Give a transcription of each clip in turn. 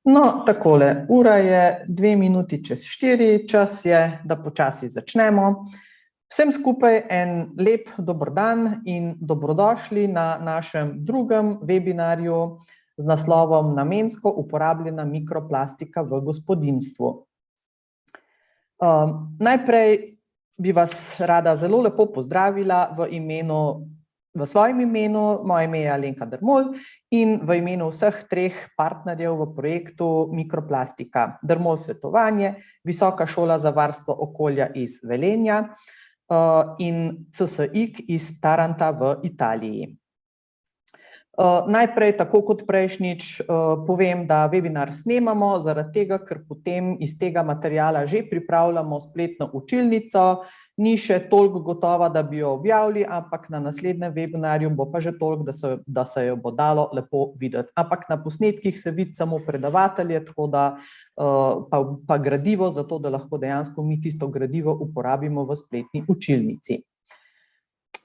No, takole, ura je 3:02, čas je, da počasi začnemo. Vsem skupaj en lep dober dan in dobrodošli na našem drugem webinarju z naslovom Namensko uporabljena mikroplastika v gospodinjstvu. Najprej bi vas rada zelo lepo pozdravila v svojem imenu, moje ime je Alenka Dermol in v imenu vseh treh partnerjev v projektu Mikroplastika. Dermol svetovanje, Visoka šola za varstvo okolja iz Velenja in CSIK iz Taranta v Italiji. Najprej, tako kot prejšnjič, povem, da webinar snemamo, zaradi tega, ker potem iz tega materiala že pripravljamo spletno učilnico. Ni še toliko gotova, da bi jo objavili, ampak na naslednjem webinarju bo pa že toliko, da se jo bo dalo lepo videti. Ampak na posnetkih se vidi samo predavatelje, tako da pa gradivo, zato da lahko dejansko mi tisto gradivo uporabimo v spletni učilnici.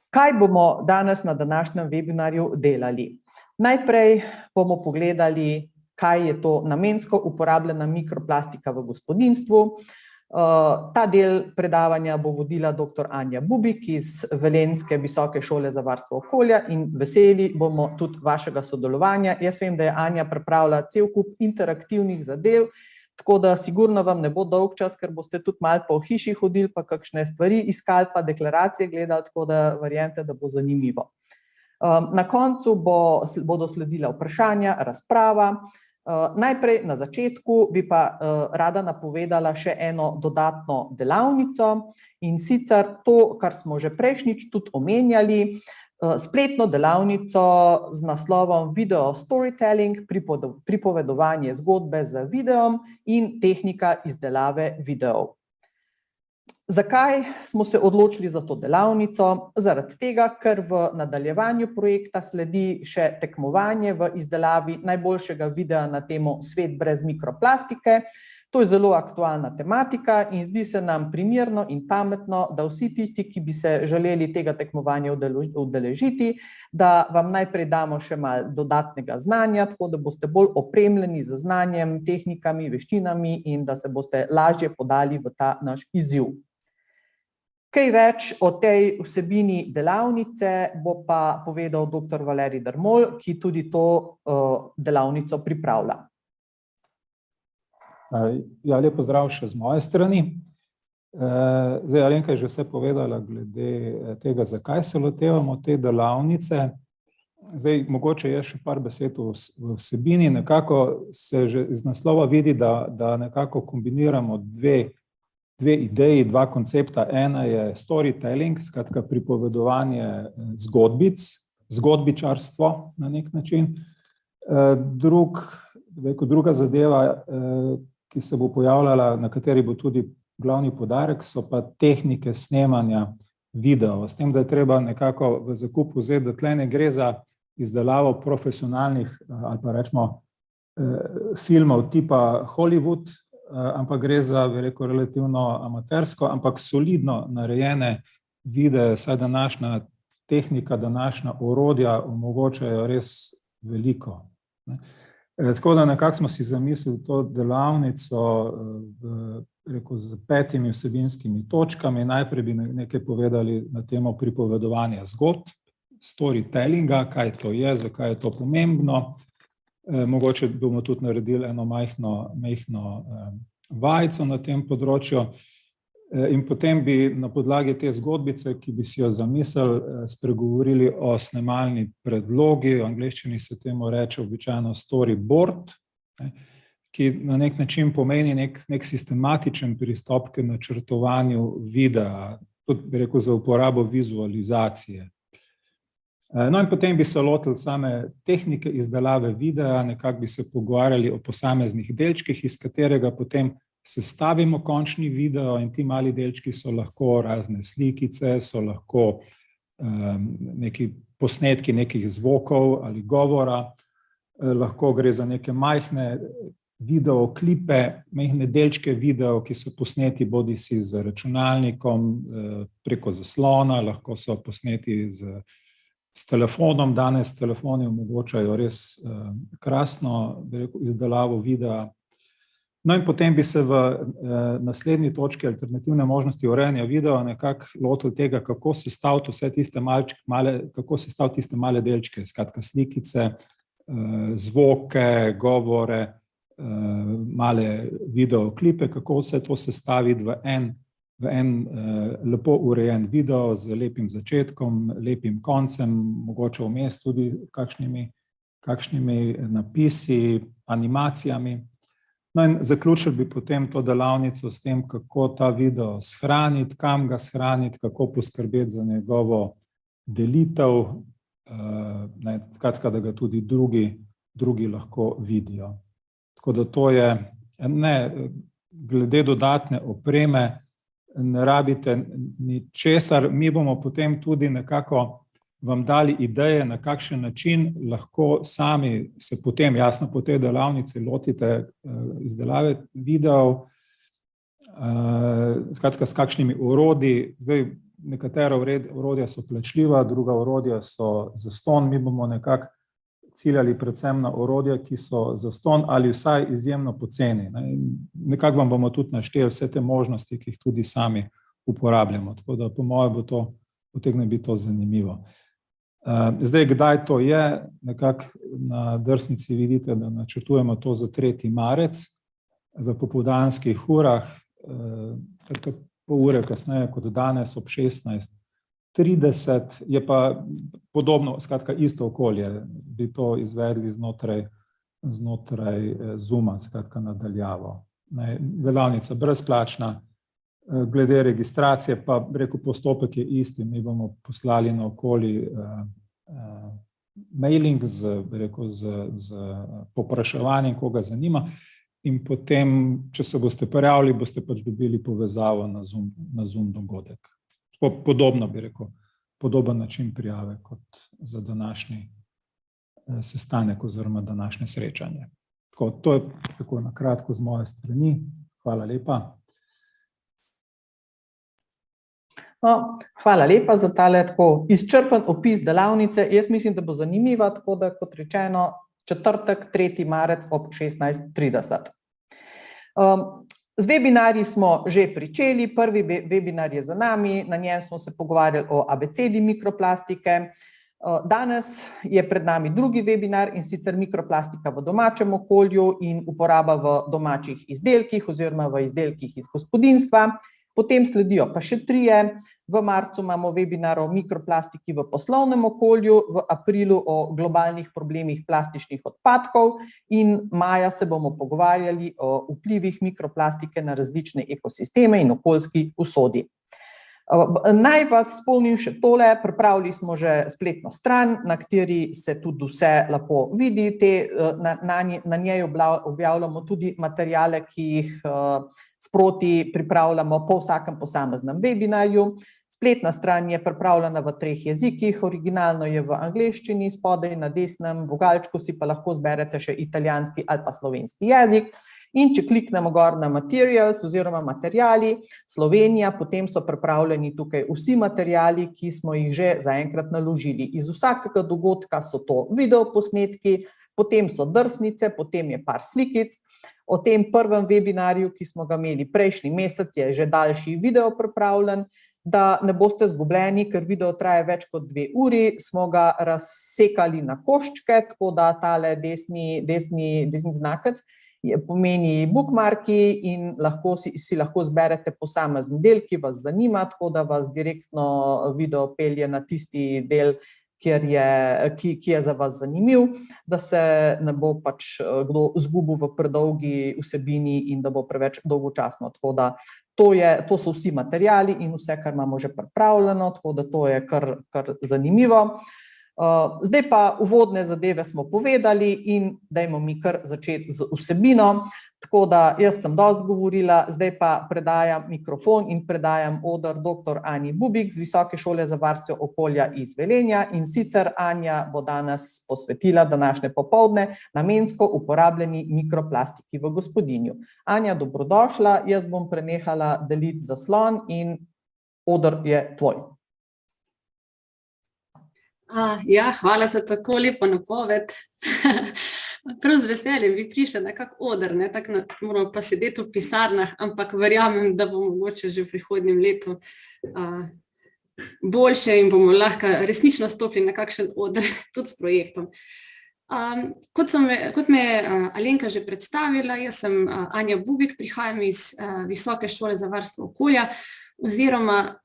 Kaj bomo danes na današnjem webinarju delali? Najprej bomo pogledali, kaj je to namensko uporabljena mikroplastika v gospodinjstvu. Ta del predavanja bo vodila dr. Anja Bubik iz Velenjske Visoke šole za varstvo okolja in veseli bomo tudi vašega sodelovanja. Jaz vem, da je Anja pripravila cel kup interaktivnih zadev, tako da sigurno vam ne bo dolg čas, ker boste tudi malo po hiši hodili, pa kakšne stvari iskali, pa deklaracije gledali, tako da verjemite, da bo zanimivo. Na koncu bodo sledila vprašanja, razprava. Najprej na začetku bi pa rada napovedala še eno dodatno delavnico in sicer to, kar smo že prejšnjič tudi omenjali, spletno delavnico z naslovom Video Storytelling, pripovedovanje zgodbe z videom in tehnika izdelave videov. Zakaj smo se odločili za to delavnico? Zaradi tega, ker v nadaljevanju projekta sledi še tekmovanje v izdelavi najboljšega videa na temo Svet brez mikroplastike. To je zelo aktualna tematika in zdi se nam primerno in pametno, da vsi tisti, ki bi se želeli tega tekmovanja udeležiti, da vam najprej damo še malo dodatnega znanja, tako da boste bolj opremljeni z znanjem, tehnikami, veščinami in da se boste lažje podali v ta naš izziv. Kaj več o tej vsebini delavnice bo pa povedal dr. Valerij Dermol, ki tudi to delavnico pripravlja. Ja, lep pozdrav še z moje strani. Zdaj, Alenka je že vse povedala glede tega, zakaj se lotevamo te delavnice. Zdaj, mogoče je še par besed v vsebini. Nekako se že iz naslova vidi, da nekako kombiniramo dve ideji, dva koncepta. Ena je storytelling, skratka pripovedovanje zgodbic, zgodbičarstvo na nek način. Druga zadeva, ki se bo pojavljala, na kateri bo tudi glavni poudarek, so pa tehnike snemanja videov. S tem, da je treba nekako v zakup vzeti, da tle ne gre za izdelavo profesionalnih ali pa rečemo filmov tipa Hollywood, ampak gre za, bi rekel, relativno amatersko, ampak solidno narejene videe, saj današnja tehnika, današnja orodja omogočajo res veliko. Tako da nekako smo si zamislili to delavnico z 5 vsebinskimi točkami. Najprej bi nekaj povedali na temo pripovedovanja zgodb, storytellinga, kaj to je, zakaj je to pomembno. Mogoče bomo tudi naredili eno majhno vajico na tem področju in potem bi na podlagi te zgodbice, ki bi si jo zamislili, spregovorili o snemalni predlogi, v angleščini se temu reče običajno storyboard, ki na nek način pomeni nek sistematičen pristop k načrtovanju videa, tudi bi rekel za uporabo vizualizacije. No in potem bi se lotili same tehnike izdelave videa, nekako bi se pogovarjali o posameznih delčkih, iz katerega potem sestavimo končni video in ti mali delčki so lahko razne slikice, so lahko neki posnetki nekih zvokov ali govora, lahko gre za neke majhne videoklipe, majhne delčke videov, ki so posneti bodisi z računalnikom preko zaslona, lahko so posneti z s telefonom. Danes telefoni omogočajo res krasno, bi rekel, izdelavo videa. No in potem bi se v naslednji točki alternativne možnosti urejanja videa nekako lotil tega, kako sestaviti vse tiste kako sestaviti tiste male delčke, skratka slikice, zvoke, govore, male videoklipe, kako vse to sestaviti v en lepo urejen video z lepim začetkom, lepim koncem, mogoče vmes tudi kakšnimi napisi, animacijami. No in zaključili bi potem to delavnico s tem, kako ta video shraniti, kam ga shraniti, kako poskrbeti za njegovo delitev, skratka, da ga tudi drugi lahko vidijo. Tako da to je, glede dodatne opreme, ne rabite ničesar, mi bomo potem tudi nekako vam dali ideje, na kakšen način lahko sami se potem, jasno, po tej delavnici lotite izdelave videov, skratka, s kakšnimi orodji. Zdaj, nekatera orodja so plačljiva, druga orodja so zastonj, mi bomo nekako ciljali predvsem na orodja, ki so zastonj ali vsaj izjemno poceni. Nekako vam bomo tudi našteli vse te možnosti, ki jih tudi sami uporabljamo. Tako da po moje potegne biti to zanimivo. Zdaj, kdaj to je, nekako na drsnici vidite, da načrtujemo to za 3. marec v popoldanskih urah, pol ure kasneje kot danes ob 16:30, je pa podobno, skratka isto okolje, bi to izvedli znotraj Zooma, skratka nadaljavo. Delavnica brezplačna, glede registracije pa, rekel, postopek je isti, mi bomo poslali naokoli mailing z popraševanjem, koga zanima, in potem, če se boste prijavili, boste pač dobili povezavo na Zoom dogodek. Podobno bi rekel, podoben način prijave kot za današnji sestanek oziroma današnje srečanje. Tako, to je tako na kratko z moje strani. Hvala lepa. No, hvala lepa za tale tako izčrpen opis delavnice. Jaz mislim, da bo zanimiva, tako da, kot rečeno, četrtek, 3. marec ob 16:30. Z webinarji smo že pričeli, prvi webinar je za nami, na njem smo se pogovarjali o abecedi mikroplastike. Danes je pred nami drugi webinar, in sicer mikroplastika v domačem okolju in uporaba v domačih izdelkih oziroma v izdelkih iz gospodinjstva. Potem sledijo pa še 3. V marcu imamo webinar o mikroplastiki v poslovnem okolju, v aprilu o globalnih problemih plastičnih odpadkov in maja se bomo pogovarjali o vplivih mikroplastike na različne ekosisteme in okoljski usodi. Naj vas spomnim še tole, pripravili smo že spletno stran, na kateri se tudi vse lepo vidi, na njej objavljamo tudi materiale, ki jih sproti pripravljamo po vsakem posameznem webinarju. Spletna stran je pripravljena v 3 jezikih, originalno je v angleščini, spodaj na desnem vogalčku si pa lahko zberete še italijanski ali pa slovenski jezik. In če kliknemo gor na materials oziroma materiali Slovenija, potem so pripravljeni tukaj vsi materiali, ki smo jih že zaenkrat naložili. Iz vsakega dogodka so to videoposnetki, potem so drsnice, potem je par slikic. O tem prvem webinarju, ki smo ga imeli prejšnji mesec, je že daljši video pripravljen. Da ne boste zgubljeni, ker video traja več kot 2 uri, smo ga razsekali na koščke, tako da tale desni znakec pomeni bookmarki in si lahko zberete posamezen del, ki vas zanima, tako da vas direktno video pelje na tisti del, ki je za vas zanimiv, da se ne bo pač kdo zgubil v predolgi vsebini in da bo preveč dolgočasno. Tako da to so vsi materiali in vse, kar imamo že pripravljeno, tako da to je kar zanimivo. Zdaj pa uvodne zadeve smo povedali in dajmo mi kar začeti z vsebino. Tako da jaz sem dosti govorila, zdaj pa predajam mikrofon in predajam oder dr. Anji Bubik z Visoke šole za varstvo okolja iz Velenja, in sicer Anja bo danes posvetila današnje popoldne namensko uporabljeni mikroplastiki v gospodinju. Anja, dobrodošla, jaz bom prenehala deliti zaslon in oder je tvoj. Ja, hvala za tako lepo napoved. Prav z veseljem bi prišla na kak oder, ne, tako moramo pa sedeti v pisarnah, ampak verjamem, da bo mogoče že v prihodnjem letu boljše in bomo lahko resnično stopili na kakšen oder tudi s projektom. Kot me je Alenka že predstavila, jaz sem Anja Bubik, prihajam iz Visoke šole za varstvo okolja, oziroma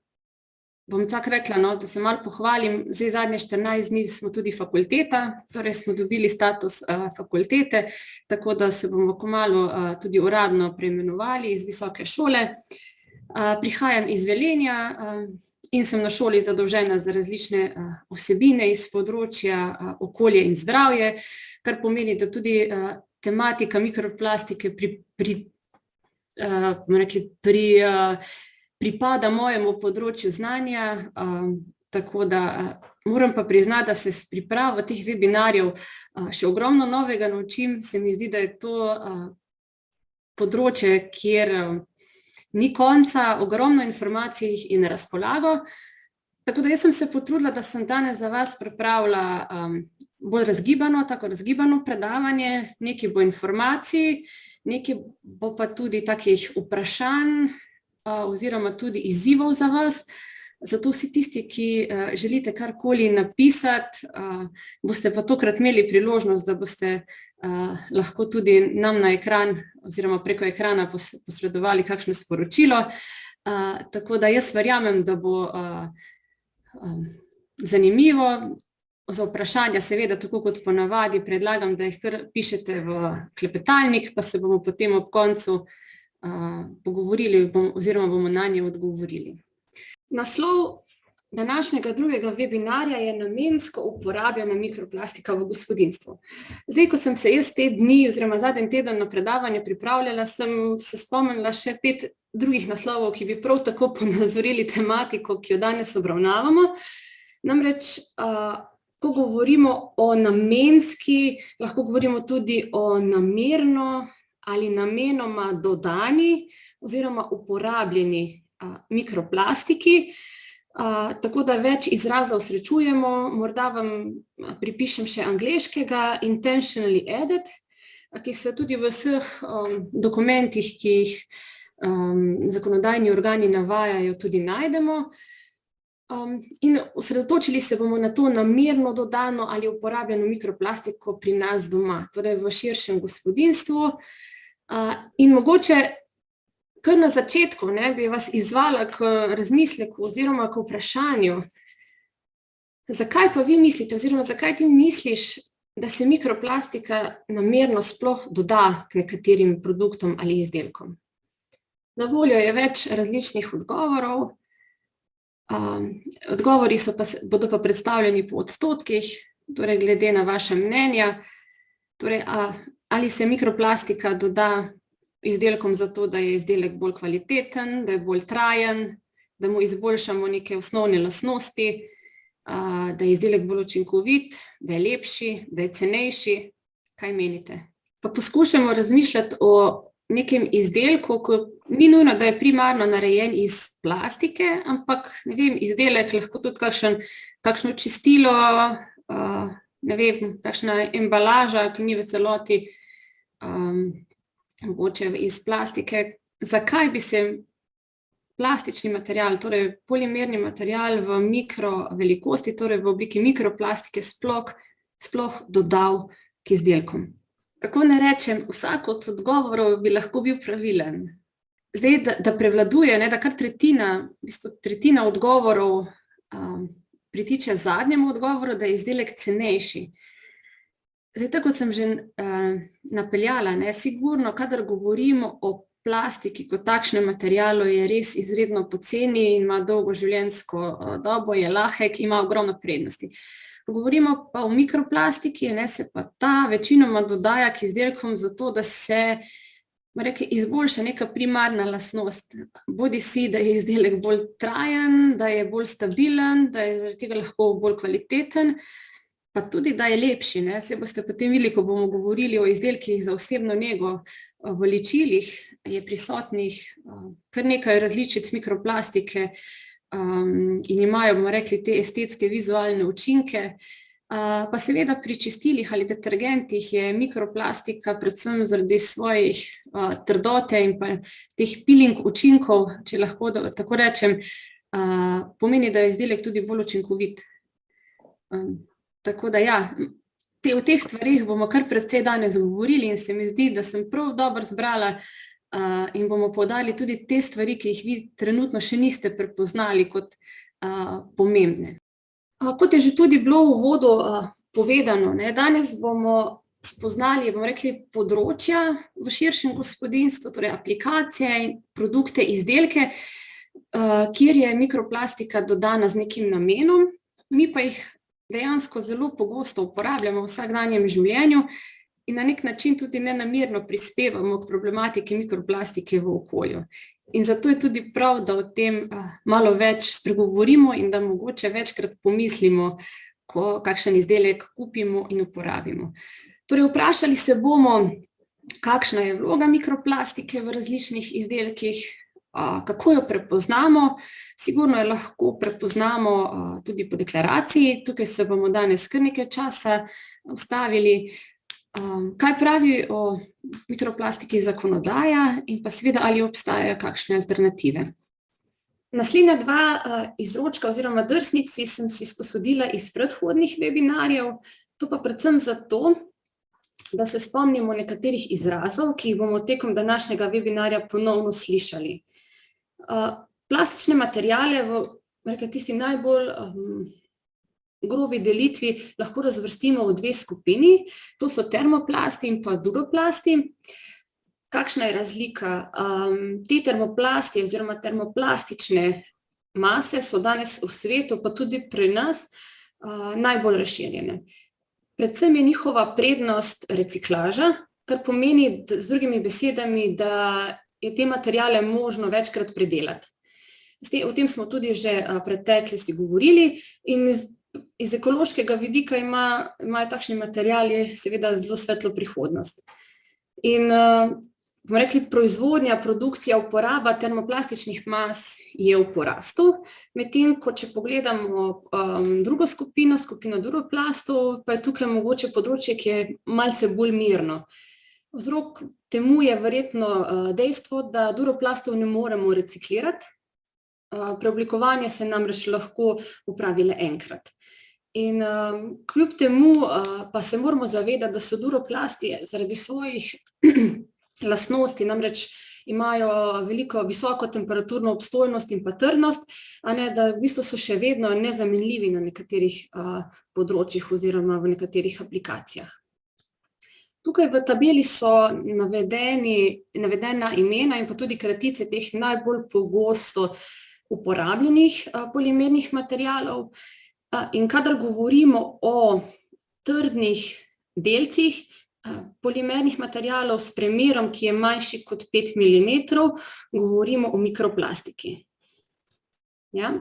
bom tako rekla, no, da se malo pohvalim, zdaj zadnje 14 dni smo tudi fakulteta, torej smo dobili status fakultete, tako da se bomo kmalu tudi uradno preimenovali iz Visoke šole. Prihajam iz Velenja in sem na šoli zadolžena za različne vsebine iz področja okolje in zdravje, kar pomeni, da tudi tematika mikroplastike pripada mojemu področju znanja, tako da moram pa priznati, da se s pripravo teh webinarjev še ogromno novega naučim. Se mi zdi, da je to področje, kjer ni konca, ogromno informacij in na razpolago. Tako da jaz sem se potrudila, da sem danes za vas pripravila bolj razgibano predavanje, nekaj bo informacij, nekaj bo pa tudi takih vprašanj, oziroma tudi izzivov za vas. Zato vsi tisti, ki želite karkoli napisati, boste pa tokrat imeli priložnost, da boste lahko tudi nam na ekran oziroma preko ekrana posredovali kakšno sporočilo. Tako da jaz verjamem, da bo zanimivo. Za vprašanja seveda, tako kot ponavadi, predlagam, da jih kar pišete v klepetalnik, pa se bomo potem ob koncu pogovorili oziroma bomo na nje odgovorili. Naslov današnjega drugega webinarja je namensko uporabljena mikroplastika v gospodinjstvu. Zdaj, ko sem se jaz te dni oziroma zadnji teden na predavanje pripravljala, sem se spomnila še 5 drugih naslovov, ki bi prav tako ponazorili tematiko, ki jo danes obravnavamo. Namreč, ko govorimo o namenski, lahko govorimo tudi o namerno ali namenoma dodani oziroma uporabljeni mikroplastiki, tako da več izrazov srečujemo. Morda vam pripišem še angleškega, intentionally added, ki se tudi v vseh dokumentih, ki jih zakonodajni organi navajajo, tudi najdemo. In osredotočili se bomo na to namerno dodano ali uporabljeno mikroplastiko pri nas doma, torej v širšem gospodinjstvu. In mogoče kar na začetku bi vas izzvala k razmisleku oziroma k vprašanju, zakaj pa vi mislite oziroma zakaj ti misliš, da se mikroplastika namerno sploh doda k nekaterim produktom ali izdelkom? Na voljo je več različnih odgovorov. Odgovori bodo pa predstavljeni po odstotkih, torej glede na vaše mnenja. Torej, ali se mikroplastika doda izdelkom zato, da je izdelek bolj kvaliteten, da je bolj trajen, da mu izboljšamo neke osnovne lastnosti, da je izdelek bolj učinkovit, da je lepši, da je cenejši. Kaj menite? Pa poskušamo razmišljati o nekem izdelku, ko ni nujno, da je primarno narejen iz plastike, ampak, ne vem, izdelek lahko tudi kakšno čistilo, ne vem, kakšna embalaža, ki ni v celoti mogoče iz plastike. Zakaj bi se plastični material, torej polimerni material v mikrovelikosti, torej v obliki mikroplastike sploh dodal k izdelkom? Kako ne rečem, vsak od odgovorov bi lahko bil pravilen. Zdaj, da prevladuje, da kar tretjina odgovorov pritiče zadnjemu odgovoru, da je izdelek cenejši. Zdaj, tako sem že napeljala, sigurno, kadar govorimo o plastiki kot takšnem materialu, je res izredno poceni in ima dolgo življenjsko dobo, je lahek, ima ogromno prednosti. Ko govorimo pa o mikroplastiki, se pa ta večinoma dodaja k izdelkom zato, da se izboljša neka primarna lastnost. Bodisi, da je izdelek bolj trajen, da je bolj stabilen, da je zaradi tega lahko bolj kvaliteten, pa tudi, da je lepši. Se boste potem videli, ko bomo govorili o izdelkih za osebno nego, v ličilih je prisotnih kar nekaj različic mikroplastike, in imajo, bomo rekli, te estetske vizualne učinke. Pa seveda pri čistilih ali detergentih je mikroplastika predvsem zaradi svojih trdote in pa teh peeling učinkov, če lahko tako rečem, pomeni, da je izdelek tudi bolj učinkovit. Tako da ja, o teh stvarih bomo kar precej danes govorili in se mi zdi, da sem prav dobro zbrala in bomo poudarili tudi te stvari, ki jih vi trenutno še niste prepoznali kot pomembne. Kot je že tudi bilo v uvodu povedano, danes bomo spoznali, bomo rekli, področja v širšem gospodinjstvu, torej aplikacije, produkte, izdelke, kjer je mikroplastika dodana z nekim namenom, mi pa jih dejansko zelo pogosto uporabljamo v vsakdanjem življenju in na nek način tudi nenamerno prispevamo k problematiki mikroplastike v okolju. In zato je tudi prav, da o tem malo več spregovorimo in da mogoče večkrat pomislimo, ko kakšen izdelek kupimo in uporabimo. Torej, vprašali se bomo, kakšna je vloga mikroplastike v različnih izdelkih, kako jo prepoznamo. Sigurno jo lahko prepoznamo tudi po deklaraciji, tukaj se bomo danes kar nekaj časa ustavili. Kaj pravi o mikroplastiki zakonodaja in pa seveda, ali obstajajo kakšne alternative. Naslednja dva izročka oziroma drsnici sem si sposodila iz predhodnih webinarjev, to pa predvsem zato, da se spomnimo nekaterih izrazov, ki jih bomo tekom današnjega webinarja ponovno slišali. Plastične materiale v tisti najbolj grobi delitvi lahko razvrstimo v dve skupini, to so termoplasti in pa duroplasti. Kakšna je razlika? Te termoplasti oziroma termoplastične mase so danes v svetu, pa tudi pri nas, najbolj razširjene. Predvsem je njihova prednost reciklaža, kar pomeni, z drugimi besedami, da je te materiale možno večkrat predelati. O tem smo tudi že v preteklosti govorili in iz ekološkega vidika imajo takšni materiali seveda zelo svetlo prihodnost. In bomo rekli, proizvodnja, produkcija, uporaba termoplastičnih mas je v porastu, medtem ko če pogledamo drugo skupino duroplastov, pa je tukaj mogoče področje, ki je malce bolj mirno. Vzrok temu je verjetno dejstvo, da duroplastov ne moremo reciklirati, preoblikovanje se namreč lahko opravi le enkrat. In kljub temu pa se moramo zavedati, da so duroplasti zaradi svojih lastnosti, namreč imajo visoko temperaturno obstojnost in pa trdnost, da v bistvu so še vedno nezamenljivi na nekaterih področjih oziroma v nekaterih aplikacijah. Tukaj v tabeli so navedena imena in pa tudi kratice teh najbolj pogosto uporabljenih polimernih materialov. In kadar govorimo o trdnih delcih polimernih materialov s premerom, ki je manjši kot 5 mm, govorimo o mikroplastiki. Ja?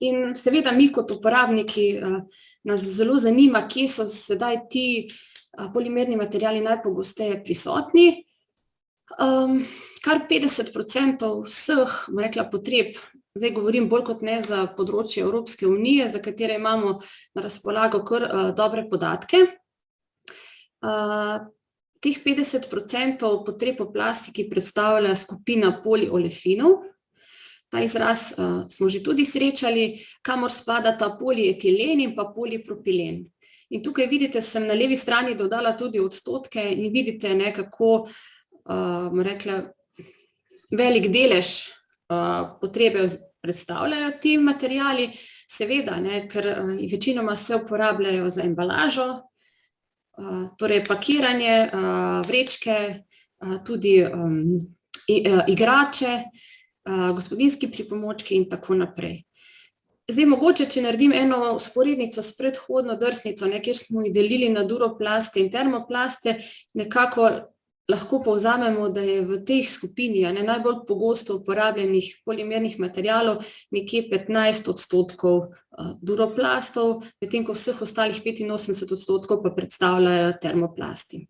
In seveda mi kot uporabniki nas zelo zanima, kje so sedaj ti polimerni materiali najpogosteje prisotni. Kar 50% vseh, bom rekla, potreb, zdaj govorim bolj kot ne za področje Evropske unije, za katere imamo na razpolago kar dobre podatke. Teh 50% potreb po plastiki predstavlja skupina poliolefinov. Ta izraz smo že tudi srečali, kamor spadata polietilen in pa polipropilen. In tukaj vidite, sem na levi strani dodala tudi odstotke in vidite, kako, bom rekla, velik delež potrebe predstavljajo ti materiali, seveda, ker večinoma se uporabljajo za embalažo, torej pakiranje, vrečke, tudi igrače, gospodinjski pripomočki in tako naprej. Zdaj, mogoče, če naredim eno vzporednico s predhodno drsnico, kjer smo jih delili na duroplaste in termoplaste, nekako lahko povzamemo, da je v tej skupini najbolj pogosto uporabljenih polimernih materialov nekje 15% duroplastov, medtem ko vseh ostalih 85% pa predstavljajo termoplasti.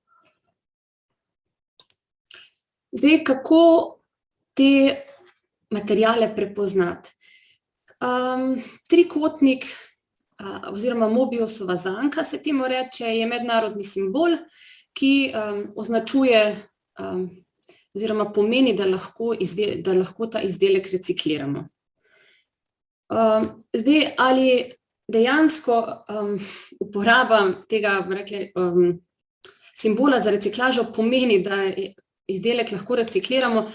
Zdaj, kako te materiale prepoznati. Trikotnik oziroma Mobiusova zanka se temu reče, je mednarodni simbol, ki označuje oziroma pomeni, da lahko ta izdelek recikliramo. Zdaj, ali dejansko uporaba tega simbola za reciklažo pomeni, da izdelek lahko recikliramo,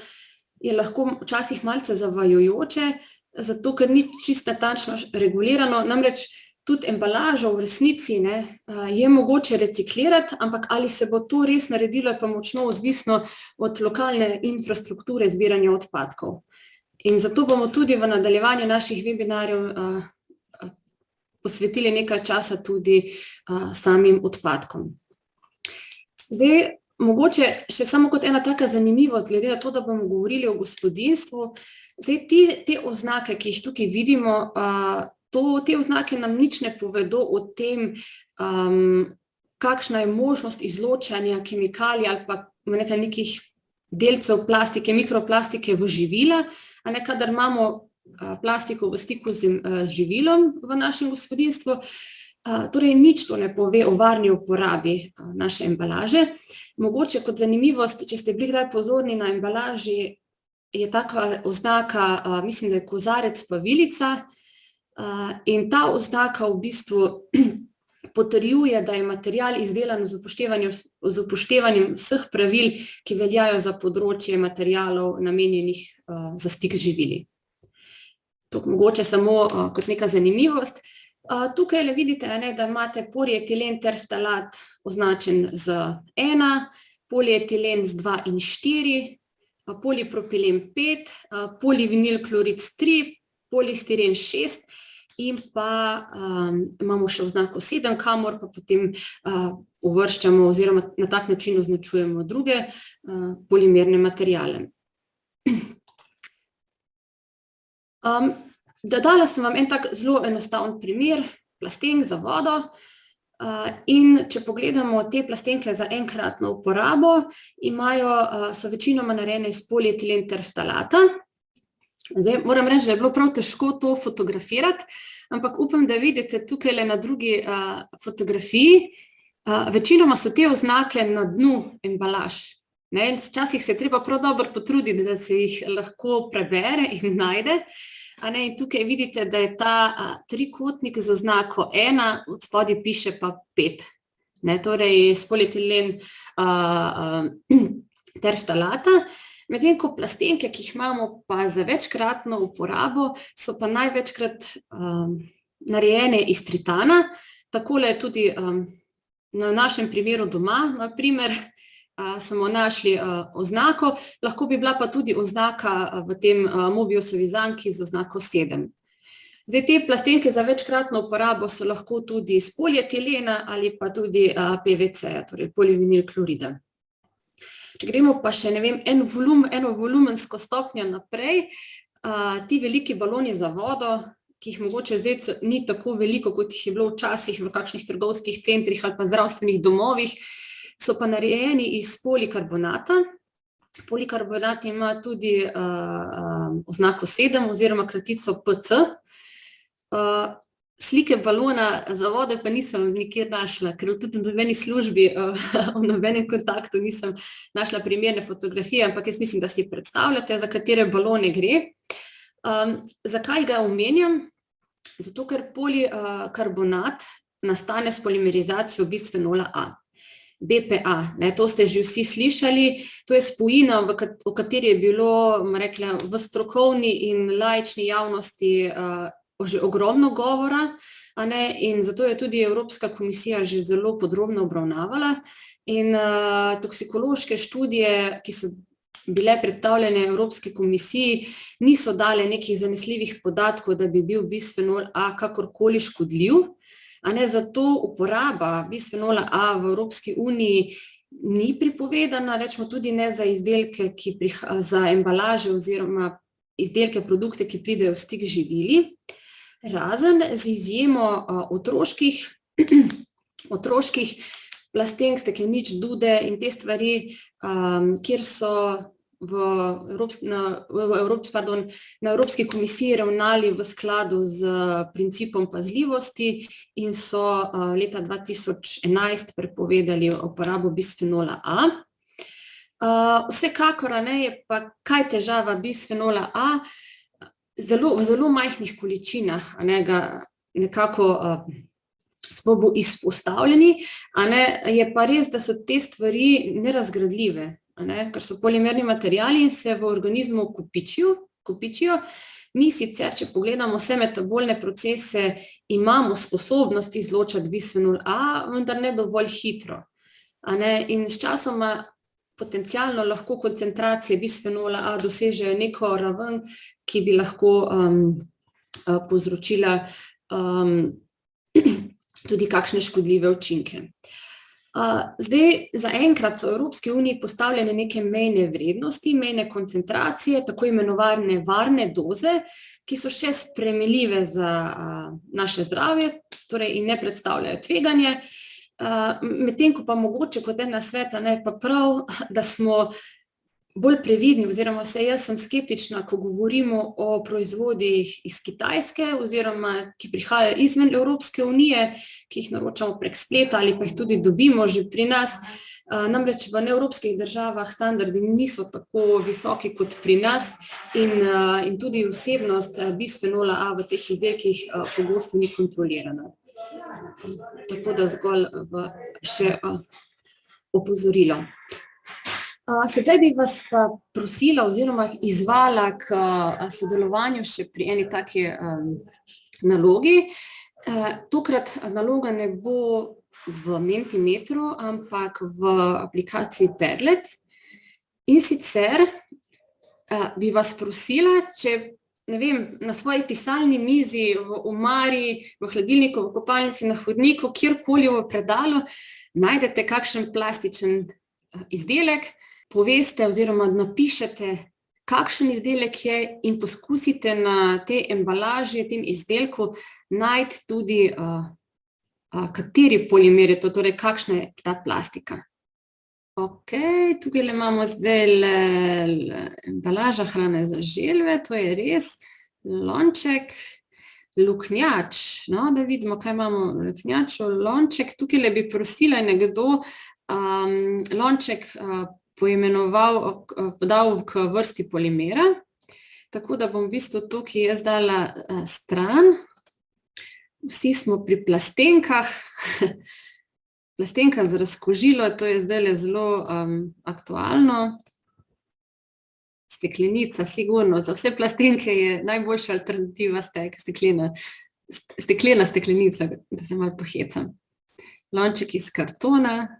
je lahko včasih malce zavajajoče, zato ker ni čisto natančno regulirano, namreč tudi embalažo v resnici je mogoče reciklirati, ampak ali se bo to res naredilo, je pa močno odvisno od lokalne infrastrukture zbiranja odpadkov. In zato bomo tudi v nadaljevanju naših webinarjev posvetili nekaj časa tudi samim odpadkom. Zdaj, mogoče še samo kot ena taka zanimivost, glede na to, da bomo govorili o gospodinjstvu, zdaj te oznake, ki jih tukaj vidimo, te oznake nam nič ne povedo o tem, kakšna je možnost izločanja kemikalij ali pa nekih delcev plastike, mikroplastike v živila, kadar imamo plastiko v stiku z živilom v našem gospodinjstvu. Torej, nič to ne pove o varni uporabi naše embalaže. Mogoče kot zanimivost, če ste bili kdaj pozorni na embalaži, je taka oznaka, mislim, da je kozarec pa vilica, in ta oznaka v bistvu potrjuje, da je material izdelan z upoštevanjem vseh pravil, ki veljajo za področje materialov namenjenih za stik z živili. To mogoče samo kot neka zanimivost. Tukaj le vidite, da imate polietilen terftalat označen z 1, polietilen z 2 in 4, polipropilen 5, polivinil klorid 3, polistiren 6 in pa imamo še oznako 7, kamor pa potem uvrščamo oziroma na tak način označujemo druge polimerne materijale. Dodala sem vam en tak zelo enostaven primer, plastenk za vodo, in če pogledamo te plastenke za enkratno uporabo, so večinoma narejene iz polietilen terftalata. Zdaj, moram reči, da je bilo prav težko to fotografirati, ampak upam, da vidite tukaj na drugi fotografiji, večinoma so te oznake na dnu embalaž. Včasih se je treba prav dobro potruditi, da se jih lahko prebere in najde. In tukaj vidite, da je ta trikotnik z oznako 1, od spodaj piše pa 5. Torej, iz polietilen terftalata. Medtem ko plastenke, ki jih imamo pa za večkratno uporabo, so pa največkrat narejene iz tritana. Takole je tudi na našem primeru doma, na primer, smo našli oznako, lahko bi bila pa tudi oznaka v tem Mobiusovi zanki z oznako 7. Zdaj, te plastenke za večkratno uporabo so lahko tudi iz polietilena ali pa tudi PVC, torej polivinil klorida. Če gremo pa še, eno volumensko stopnjo naprej, ti veliki baloni za vodo, ki jih mogoče zdaj ni tako veliko, kot jih je bilo včasih v kakšnih trgovskih centrih ali pa zdravstvenih domovih, so pa narejeni iz polikarbonata. Polikarbonat ima tudi oznako 7 oziroma kratico PC. Slike balona za vodo pa nisem nikjer našla, ker tudi v nobeni službi, v nobenem kontaktu nisem našla primerne fotografije, ampak jaz mislim, da si predstavljate, za katere balone gre. Zakaj ga omenjam? Zato, ker polikarbonat nastane s polimerizacijo bisfenola A. BPA, to ste že vsi slišali, to je spojina, o kateri je bilo v strokovni in laični javnosti že ogromno govora, in zato je tudi Evropska komisija že zelo podrobno obravnavala. In toksikološke študije, ki so bile predstavljene Evropski komisiji, niso dale nekih zanesljivih podatkov, da bi bil bisfenol A kakorkoli škodljiv. Zato uporaba bisfenola A v Evropski uniji ni pripovedana, rečemo tudi ne za izdelke, za embalaže oziroma izdelke, produkte, ki pridejo v stik z živili, razen z izjemo otroških plastenk, stekleničk, dude in te stvari, kjer so na Evropski komisiji ravnali v skladu z principom pazljivosti in so leta 2011 prepovedali uporabo bisfenola A. Vsekakor je pa kaj težava bisfenola A, v zelo majhnih količinah ga nekako smo bo izpostavljeni, je pa res, da so te stvari nerazgradljive, ker so polimerni materiali in se v organizmu kopičijo. Mi sicer, če pogledamo vse metabolne procese, imamo sposobnost izločati bisfenol A, vendar ne dovolj hitro. In s časoma potencialno lahko koncentracije bisfenola A dosežejo neko raven, ki bi lahko povzročila tudi kakšne škodljive učinke. Zdaj, zaenkrat so v Evropski uniji postavljene neke mejne vrednosti, mejne koncentracije, tako imenovane varne doze, ki so še sprejemljive za naše zdravje, torej in ne predstavljajo tveganje. Medtem ko pa mogoče kot ena sveta, pa prav, da smo bolj previdni, oziroma vsaj jaz sem skeptična, ko govorimo o proizvodih iz Kitajske, oziroma ki prihajajo izven Evropske unije, ki jih naročamo prek spleta ali pa jih tudi dobimo že pri nas. Namreč v neevropskih državah standardi niso tako visoki kot pri nas in tudi vsebnost bisfenola A v teh izdelkih pogosto ni kontrolirana. Tako da zgolj še opozorilo. Sedaj bi vas pa prosila oziroma izvala k sodelovanju še pri eni taki nalogi. Tokrat naloga ne bo v Mentimetru, ampak v aplikaciji Padlet. In sicer bi vas prosila, če na svoji pisalni mizi, v omari, v hladilniku, v kopalnici, na hodniku, kjerkoli v predalu, najdete kakšen plastičen izdelek, poveste oziroma napišete, kakšen izdelek je in poskusite na tej embalaži, tem izdelku najti tudi, kateri polimer je to, torej kakšna je ta plastika. Ok, tukaj imamo zdaj embalaža hrane za želve, to je res, lonček, luknjač, da vidimo, kaj imamo v luknjaču, lonček, tukaj bi prosila nekdo, lonček podal k vrsti polimera, tako da bom v bistvu tukaj jaz dala stran. Vsi smo pri plastenkah, plastenka za razkužilo, to je zdaj zelo aktualno. Steklenica, sigurno, za vse plastenke je najboljša alternativa steklena steklenica, da se malo pohecam. Lonček iz kartona.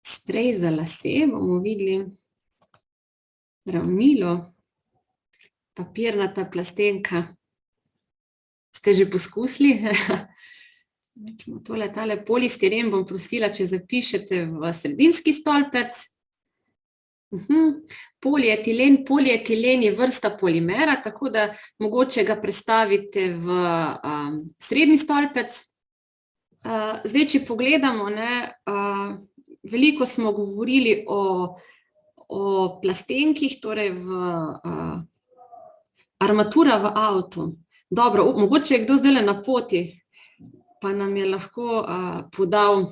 Sprej za lase, bomo videli, ravnilo, papirnata plastenka. Ste že poskusili? Tale polistiren bom prosila, če zapišete v sredinski stolpec. Polietilen je vrsta polimera, tako da mogoče ga prestavite v srednji stolpec. Zdaj, če pogledamo, veliko smo govorili o plastenkih, torej armatura v avtu. Dobro, mogoče je kdo zdaj na poti, pa nam je lahko podal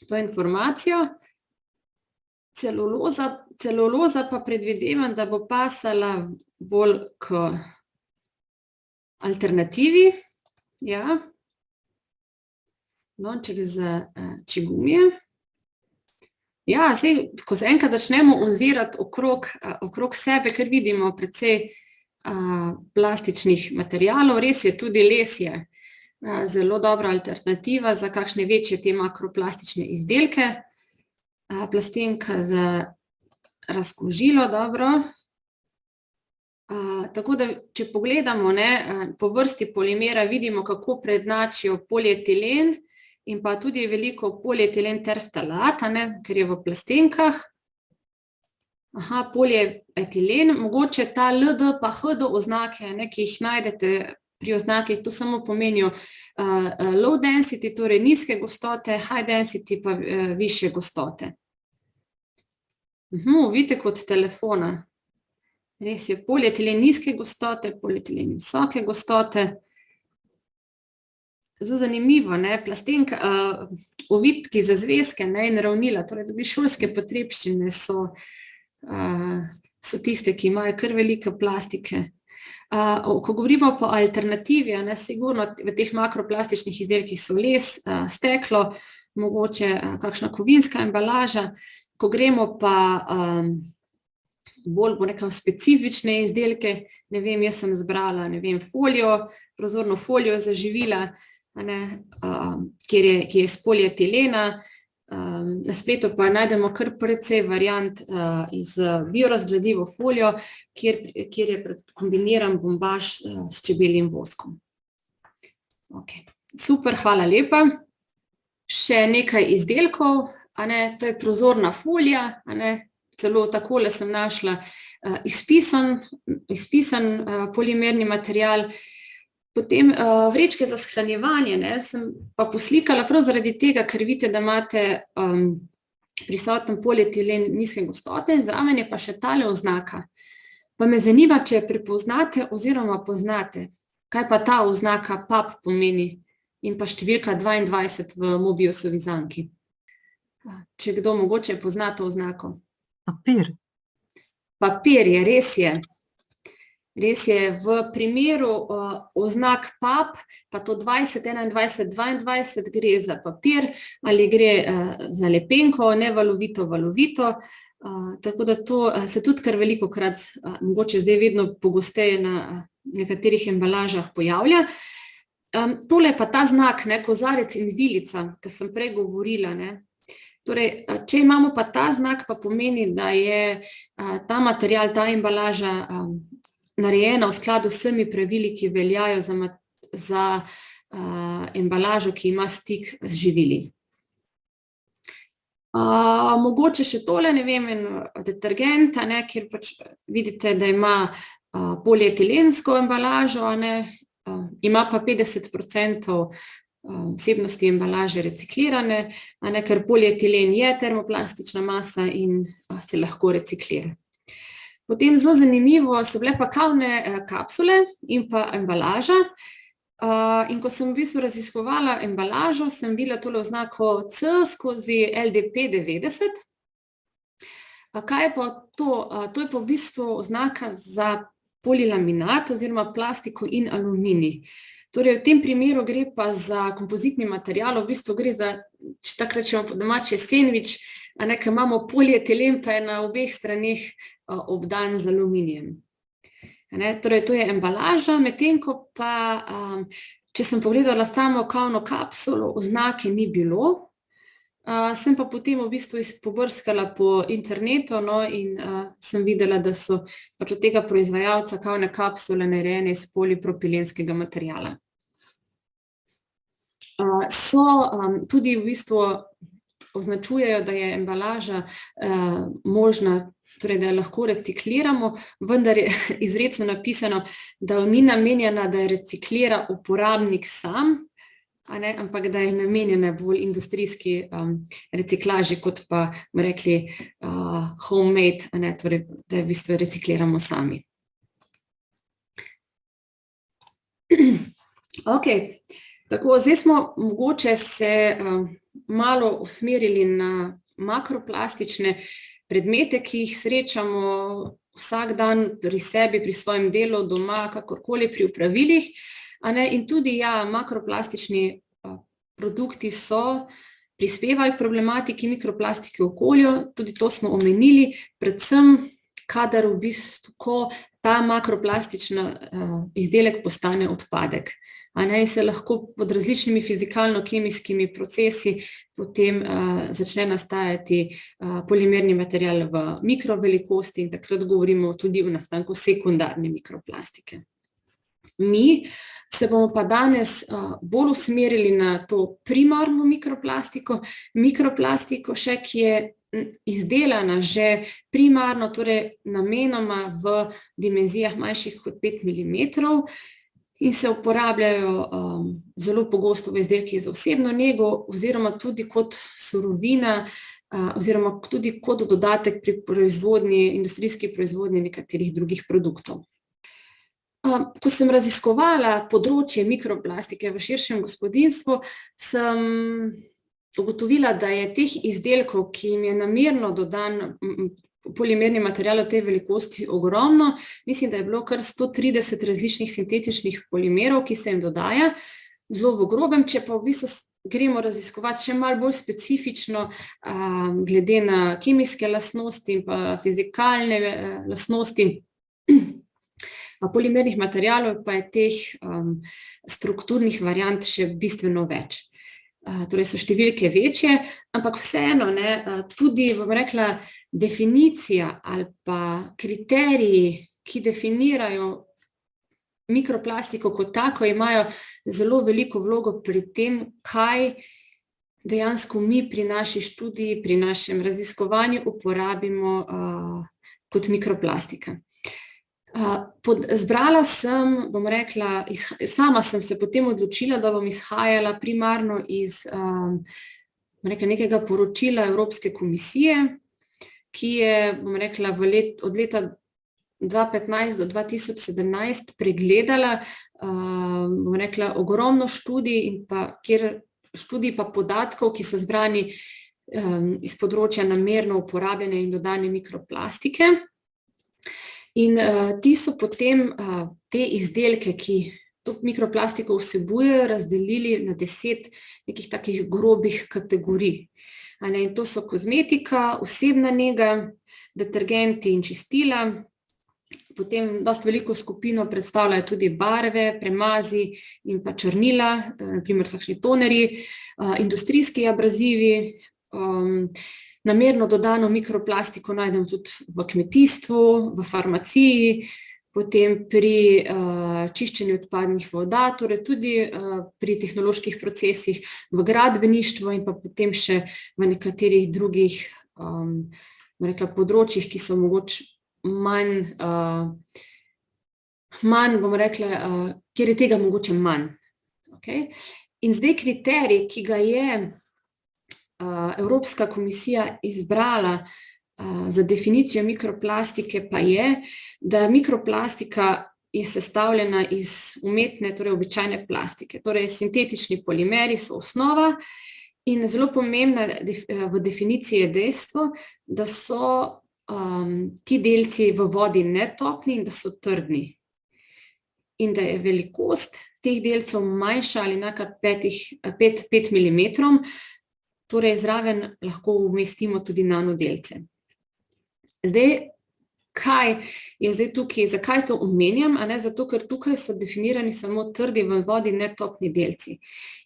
to informacijo. Celuloza pa predvidevam, da bo pasala bolj k alternativi. Ja. Lonček za čigumije. Ja, ko se enkrat začnemo ozirati okrog sebe, ker vidimo precej plastičnih materialov, res je tudi lesje zelo dobra alternativa za kakšne večje te makroplastične izdelke. Plastenka za razkužilo, dobro. Tako da, če pogledamo po vrsti polimera, vidimo, kako prednjačijo polietilen in pa tudi veliko polietilen terftalat, ker je v plastenkah. Polietilen, mogoče ta LD pa HD oznake, ki jih najdete pri oznakih, to samo pomenijo low density, torej nizke gostote, high density pa višje gostote. Vidite kot telefona. Res je, polietilen nizke gostote, polietilen visoke gostote. Zelo zanimivo, ne, plastenka, ovitki za zvezke, ne, in ravnila, torej tudi šolske potrebščine so tiste, ki imajo kar veliko plastike. Ko govorimo po alternativi, ne, sigurno v teh makroplastičnih izdelkih so les, steklo, mogoče kakšna kovinska embalaža. Ko gremo pa bolj specifične izdelke, ne vem, jaz sem zbrala, ne vem, folijo, prozorno folijo za živila, ki je iz polietilena. Na spletu pa najdemo kar precej variant iz biorazgradljivo folijo, kjer je kombiniran bombaž s čebeljim voskom. Okay. Super, hvala lepa. Še nekaj izdelkov, to je prozorna folija, celo takole sem našla izpisan polimerni material. Potem vrečke za shranjevanje, sem pa poslikala prav zaradi tega, ker vidite, da imate prisoten polietilen nizke gostote, zraven je pa še tale oznaka. Pa me zanima, če prepoznate oziroma poznate, kaj pa ta oznaka PAP pomeni in pa številka 22 v Mobiusovi zanki. Če kdo mogoče pozna to oznako. Papir. Papir je, res je. Res je, v primeru oznak PAP, pa to 20, 21, 22 gre za papir ali gre za lepenko, ne valovito, tako da to se tudi kar velikokrat, mogoče zdaj vedno pogosteje na nekaterih embalažah pojavlja. Tole je pa ta znak, kozarec in vilica, ki sem prej govorila. Torej, če imamo pa ta znak, pa pomeni, da je ta material, ta embalaža narejena v skladu s vsemi pravili, ki veljajo za embalažo, ki ima stik z živili. Mogoče še tole, ne vem, detergent, kjer pač vidite, da ima polietilensko embalažo, ima pa 50% vsebnosti embalaže reciklirane, ker polietilen je termoplastična masa in se lahko reciklira. Potem zelo zanimivo so bile pa kavne kapsule in pa embalaža. In ko sem v bistvu raziskovala embalažo, sem videla tole oznako C/LDP90. Kaj je pa to? To je pa v bistvu oznaka za polilaminat oziroma plastiko in aluminij. Torej, v tem primeru gre pa za kompozitni material, v bistvu gre za, če tako rečemo po domače, sendvič, ker imamo polietilen, pa je na obeh straneh obdan z aluminijem. Torej, to je embalaža, medtem ko pa, če sem pogledala samo kavno kapsulo, oznake ni bilo, sem pa potem v bistvu pobrskala po internetu in sem videla, da so pač od tega proizvajalca kavne kapsule narejene iz polipropilenskega materiala. So tudi v bistvu označujejo, da je embalaža možna, torej da jo lahko recikliramo, vendar je izrecno napisano, da ni namenjena, da jo reciklira uporabnik sam, ampak da je namenjena bolj industrijski reciklaži, kot pa bomo rekli homemade, torej da jo v bistvu recikliramo sami. Ok, tako, zdaj smo mogoče se malo usmerili na makroplastične predmete, ki jih srečamo vsak dan pri sebi, pri svojem delu, doma, kakorkoli pri opravilih. In tudi, makroplastični produkti prispevajo k problematiki mikroplastike v okolju, tudi to smo omenili, predvsem, kadar v bistvu, ko ta makroplastični izdelek postane odpadek. Se lahko pod različnimi fizikalno-kemijskimi procesi potem začne nastajati polimerni material v mikrovelikosti in takrat govorimo tudi o nastanku sekundarne mikroplastike. Mi se bomo pa danes bolj usmerili na to primarno mikroplastiko še, ki je izdelana že primarno, torej namenoma v dimenzijah manjših kot 5 mm in se uporabljajo zelo pogosto v izdelkih za osebno nego oziroma tudi kot surovina oziroma tudi kot dodatek pri industrijski proizvodnji nekaterih drugih produktov. Ko sem raziskovala področje mikroplastike v širšem gospodinjstvu, sem ugotovila, da je teh izdelkov, ki jim je namerno dodan polimerni material v tej velikosti, ogromno. Mislim, da je bilo kar 130 različnih sintetičnih polimerov, ki se jim dodaja, zelo v grobem. Če pa v bistvu gremo raziskovati še malo bolj specifično, glede na kemijske lastnosti in pa fizikalne lastnosti polimernih materialov, pa je teh strukturnih variant še bistveno več. Torej so številke večje, ampak vseeno, tudi, bom rekla, definicija ali pa kriteriji, ki definirajo mikroplastiko kot tako, imajo zelo veliko vlogo pri tem, kaj dejansko mi pri naši študiji, pri našem raziskovanju uporabimo kot mikroplastika. Zbrala sem, bom rekla, sama sem se potem odločila, da bom izhajala primarno iz nekega poročila Evropske komisije, ki je, bom rekla, od leta 2015 do 2017 pregledala, bom rekla, ogromno študij in pa študij pa podatkov, ki so zbrani iz področja namerno uporabljene in dodane mikroplastike. In ti so potem te izdelke, ki to mikroplastiko vsebujejo, razdelili na 10 nekih takih grobih kategorij. In to so kozmetika, osebna nega, detergenti in čistila, potem dosti veliko skupino predstavljajo tudi barve, premazi in pa črnila, na primer takšni tonerji, industrijski abrazivi, namerno dodano mikroplastiko najdemo tudi v kmetijstvu, v farmaciji, potem pri čiščenju odpadnih voda, torej tudi pri tehnoloških procesih, v gradbeništvu in pa potem še v nekaterih drugih področjih, ki so mogoče manj, bom rekla, kjer je tega mogoče manj. In zdaj kriterij, ki ga je Evropska komisija izbrala za definicijo mikroplastike, pa je, da mikroplastika je sestavljena iz umetne, torej običajne plastike. Torej sintetični polimeri so osnova in zelo pomembna v definiciji je dejstvo, da so ti delci v vodi netopni in da so trdni. In da je velikost teh delcev manjša ali enaka 5 mm, torej zraven lahko umestimo tudi nanodelce. Zdaj, kaj je zdaj tukaj, zakaj to omenjam? Zato, ker tukaj so definirani samo trdi v vodi netopni delci.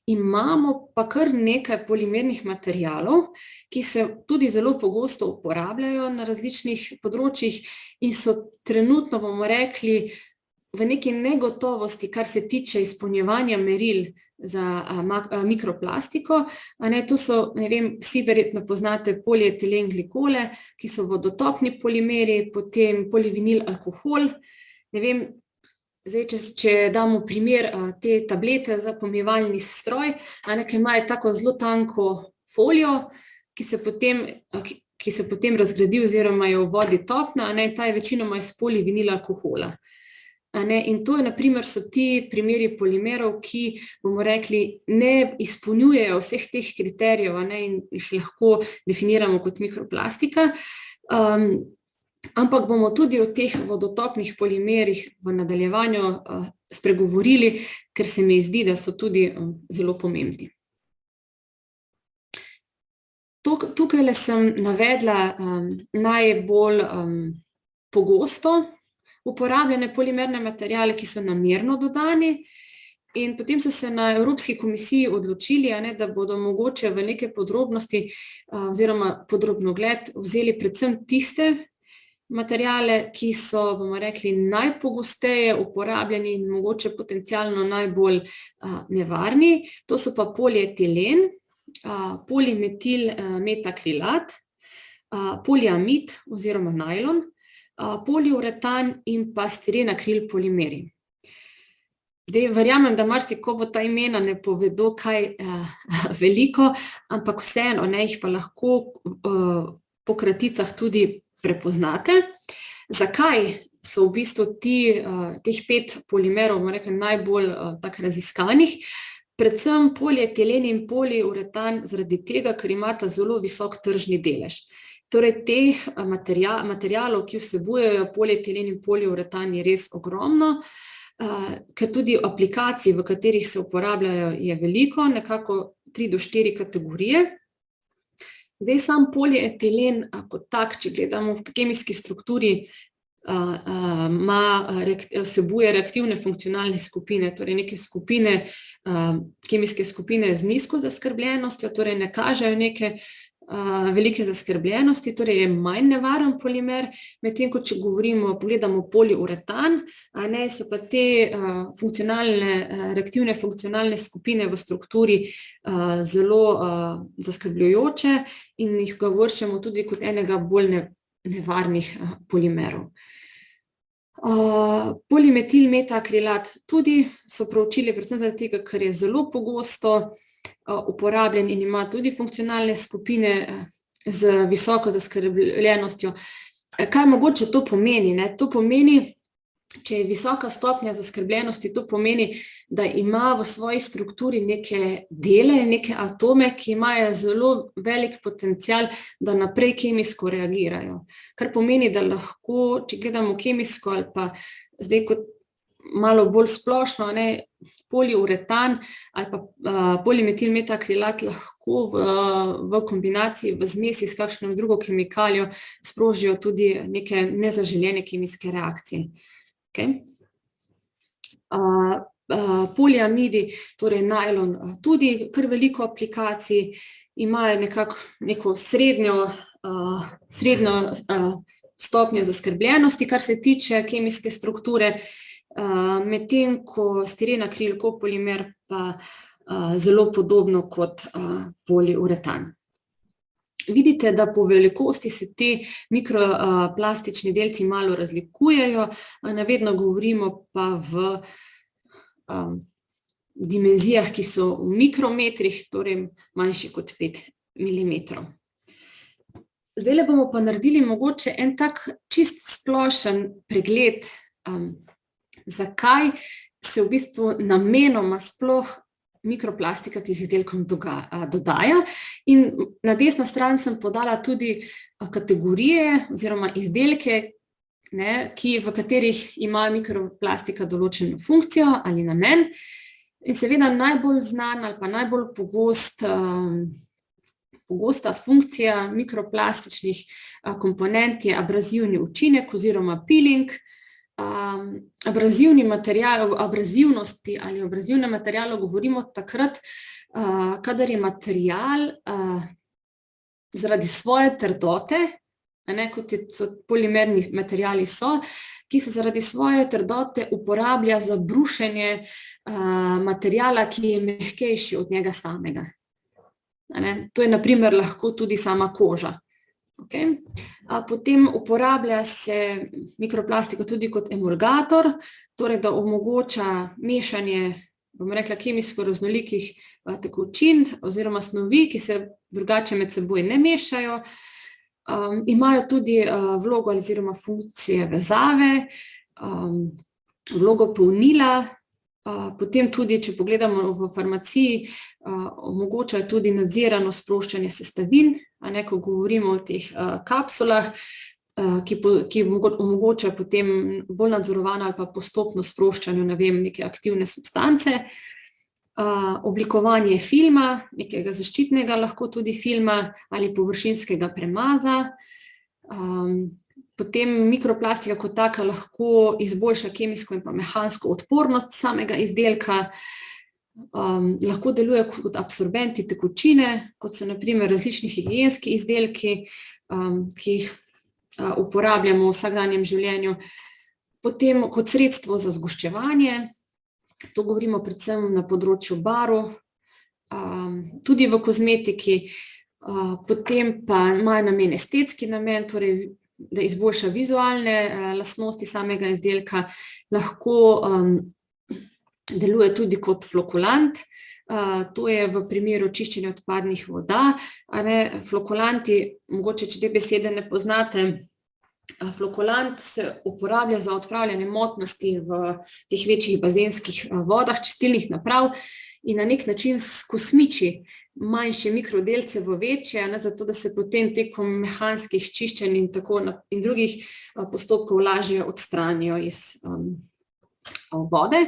Imamo pa kar nekaj polimernih materialov, ki se tudi zelo pogosto uporabljajo na različnih področjih in so trenutno, bomo rekli, v neki negotovosti, kar se tiče izpolnjevanja meril za mikroplastiko. To so, ne vem, vsi verjetno poznate polietilen glikole, ki so vodotopni polimeri, potem polivinil alkohol. Ne vem, zdaj, če damo primer te tablete za pomivalni stroj, ki imajo tako zelo tanko folijo, ki se potem razgradi oziroma je v vodi topna, ta je večinoma iz polivinil alkohola. In to na primer so ti primeri polimerov, ki, bomo rekli, ne izpolnjujejo vseh teh kriterijev in jih lahko definiramo kot mikroplastika, ampak bomo tudi o teh vodotopnih polimerih v nadaljevanju spregovorili, ker se mi zdi, da so tudi zelo pomembni. Tukaj sem navedla najbolj pogosto uporabljene polimerne materiale, ki so namerno dodani, in potem so se na Evropski komisiji odločili, da bodo mogoče v neke podrobnosti oziroma podrobnogled vzeli predvsem tiste materiale, ki so, bomo rekli, najpogosteje uporabljeni in mogoče potencialno najbolj nevarni. To so pa polietilen, polimetil metakrilat, poliamid oziroma najlon, poliuretan in pa stiren akril polimeri. Zdaj, verjamem, da marsikomu bo ta imena ne povedo kaj veliko, ampak vseeno, jih pa lahko po kraticah tudi prepoznate. Zakaj so v bistvu teh 5 polimerov, bomo rekli, najbolj tak raziskanih? Predvsem polietilen in poliuretan zaradi tega, ker imata zelo visok tržni delež. Torej, teh materialov, ki vsebujejo polietilen in poliuretan, je res ogromno, ker tudi aplikacij, v katerih se uporabljajo, je veliko, nekako 3 do 4 kategorije. Zdaj, sam polietilen kot tak, če gledamo v kemijski strukturi, vsebuje reaktivne funkcionalne skupine, torej neke skupine, kemijske skupine z nizko zaskrbljenostjo, torej ne kažejo neke velike zaskrbljenosti, torej je manj nevaren polimer, medtem ko če pogledamo poliuretan, so pa te reaktivne funkcionalne skupine v strukturi zelo zaskrbljujoče in jih ga uvrščamo tudi kot enega bolj nevarnih polimerov. Polimetilmetakrilat tudi so proučili, predvsem zaradi tega, ker je zelo pogosto uporabljen in ima tudi funkcionalne skupine z visoko zaskrbljenostjo. Kaj mogoče to pomeni? To pomeni, če je visoka stopnja zaskrbljenosti, to pomeni, da ima v svoji strukturi neke dele, neke atome, ki imajo zelo velik potencial, da naprej kemijsko reagirajo. Kar pomeni, da lahko, če gledamo kemijsko ali pa zdaj kot malo bolj splošno, poliuretan ali pa polimetilmetakrilat lahko v kombinaciji, v zmesi s kakšno drugo kemikalijo sprožijo tudi neke nezaželjene kemijske reakcije. Poliamidi, torej najlon, tudi kar veliko aplikacij, imajo neko srednjo stopnjo zaskrbljenosti, kar se tiče kemijske strukture, medtem ko stirenakril kopolimer pa zelo podobno kot poliuretan. Vidite, da po velikosti se te mikroplastični delci malo razlikujejo, navedno govorimo pa v dimenzijah, ki so v mikrometrih, torej manjši kot 5 milimetrov. Zdaj bomo pa naredili mogoče en tak čist splošen pregled, zakaj se v bistvu namenoma sploh mikroplastika k izdelkom dodaja. In na desno stran sem podala tudi kategorije oziroma izdelke, v katerih ima mikroplastika določeno funkcijo ali namen. In seveda najbolj znan ali pa najbolj pogosta funkcija mikroplastičnih komponent je abrazivni učinek oziroma peeling. Abrazivni material, o abrazivnosti ali abrazivnem materialu govorimo takrat, kadar je material zaradi svoje trdote, kot polimerni materiali so, ki se zaradi svoje trdote uporablja za brušenje materiala, ki je mehkejši od njega samega. To je na primer lahko tudi sama koža. Potem uporablja se mikroplastika tudi kot emulgator, torej da omogoča mešanje, bom rekla, kemijsko raznolikih tekočin oziroma snovi, ki se drugače med seboj ne mešajo. Imajo tudi vlogo oziroma funkcije vezave, vlogo polnila, potem tudi, če pogledamo v farmaciji, omogočajo tudi nadzirano sproščanje sestavin, ko govorimo o teh kapsulah, ki omogočajo potem bolj nadzorovano ali pa postopno sproščanje neke aktivne substance. Oblikovanje filma, nekega zaščitnega lahko tudi filma ali površinskega premaza. Potem mikroplastika kot taka lahko izboljša kemijsko in pa mehansko odpornost samega izdelka, lahko deluje kot absorbenti tekočine, kot so na primer različni higienski izdelki, ki jih uporabljamo v vsakdanjem življenju. Potem kot sredstvo za zgoščevanje, to govorimo predvsem na področju barv, tudi v kozmetiki, potem pa imajo namen estetski namen, torej da izboljša vizualne lastnosti samega izdelka, lahko deluje tudi kot flokulant. To je v primeru čiščenja odpadnih voda. Flokulanti, mogoče če te besede ne poznate, flokulant se uporablja za odpravljanje motnosti v teh večjih bazenskih vodah, čistilnih naprav in na nek način skosmiči manjše mikrodelce v večje, zato da se potem tekom mehanskih čiščenj in drugih postopkov lažje odstranijo iz vode.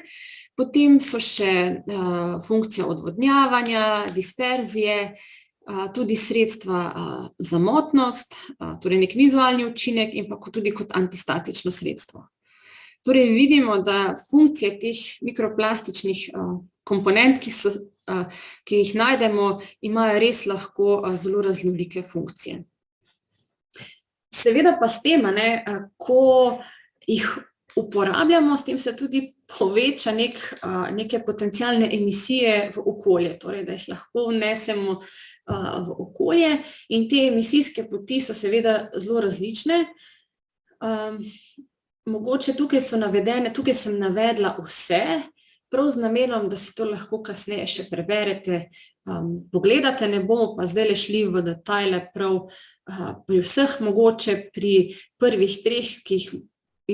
Potem so še funkcija odvodnjavanja, disperzije, tudi sredstva za motnost, torej nek vizualni učinek in pa tudi kot antistatično sredstvo. Torej vidimo, da funkcije teh mikroplastičnih komponent, ki jih najdemo, imajo res lahko zelo raznolike funkcije. Seveda pa s tem, ko jih uporabljamo, s tem se tudi poveča neke potencialne emisije v okolje, torej da jih lahko vnesemo v okolje in te emisijske poti so seveda zelo različne. Mogoče tukaj so navedene, tukaj sem navedla vse, prav z namenom, da si to lahko kasneje še preberete, pogledate, ne bomo pa zdaj šli v detajle prav pri vseh, mogoče pri prvih 3, ki jih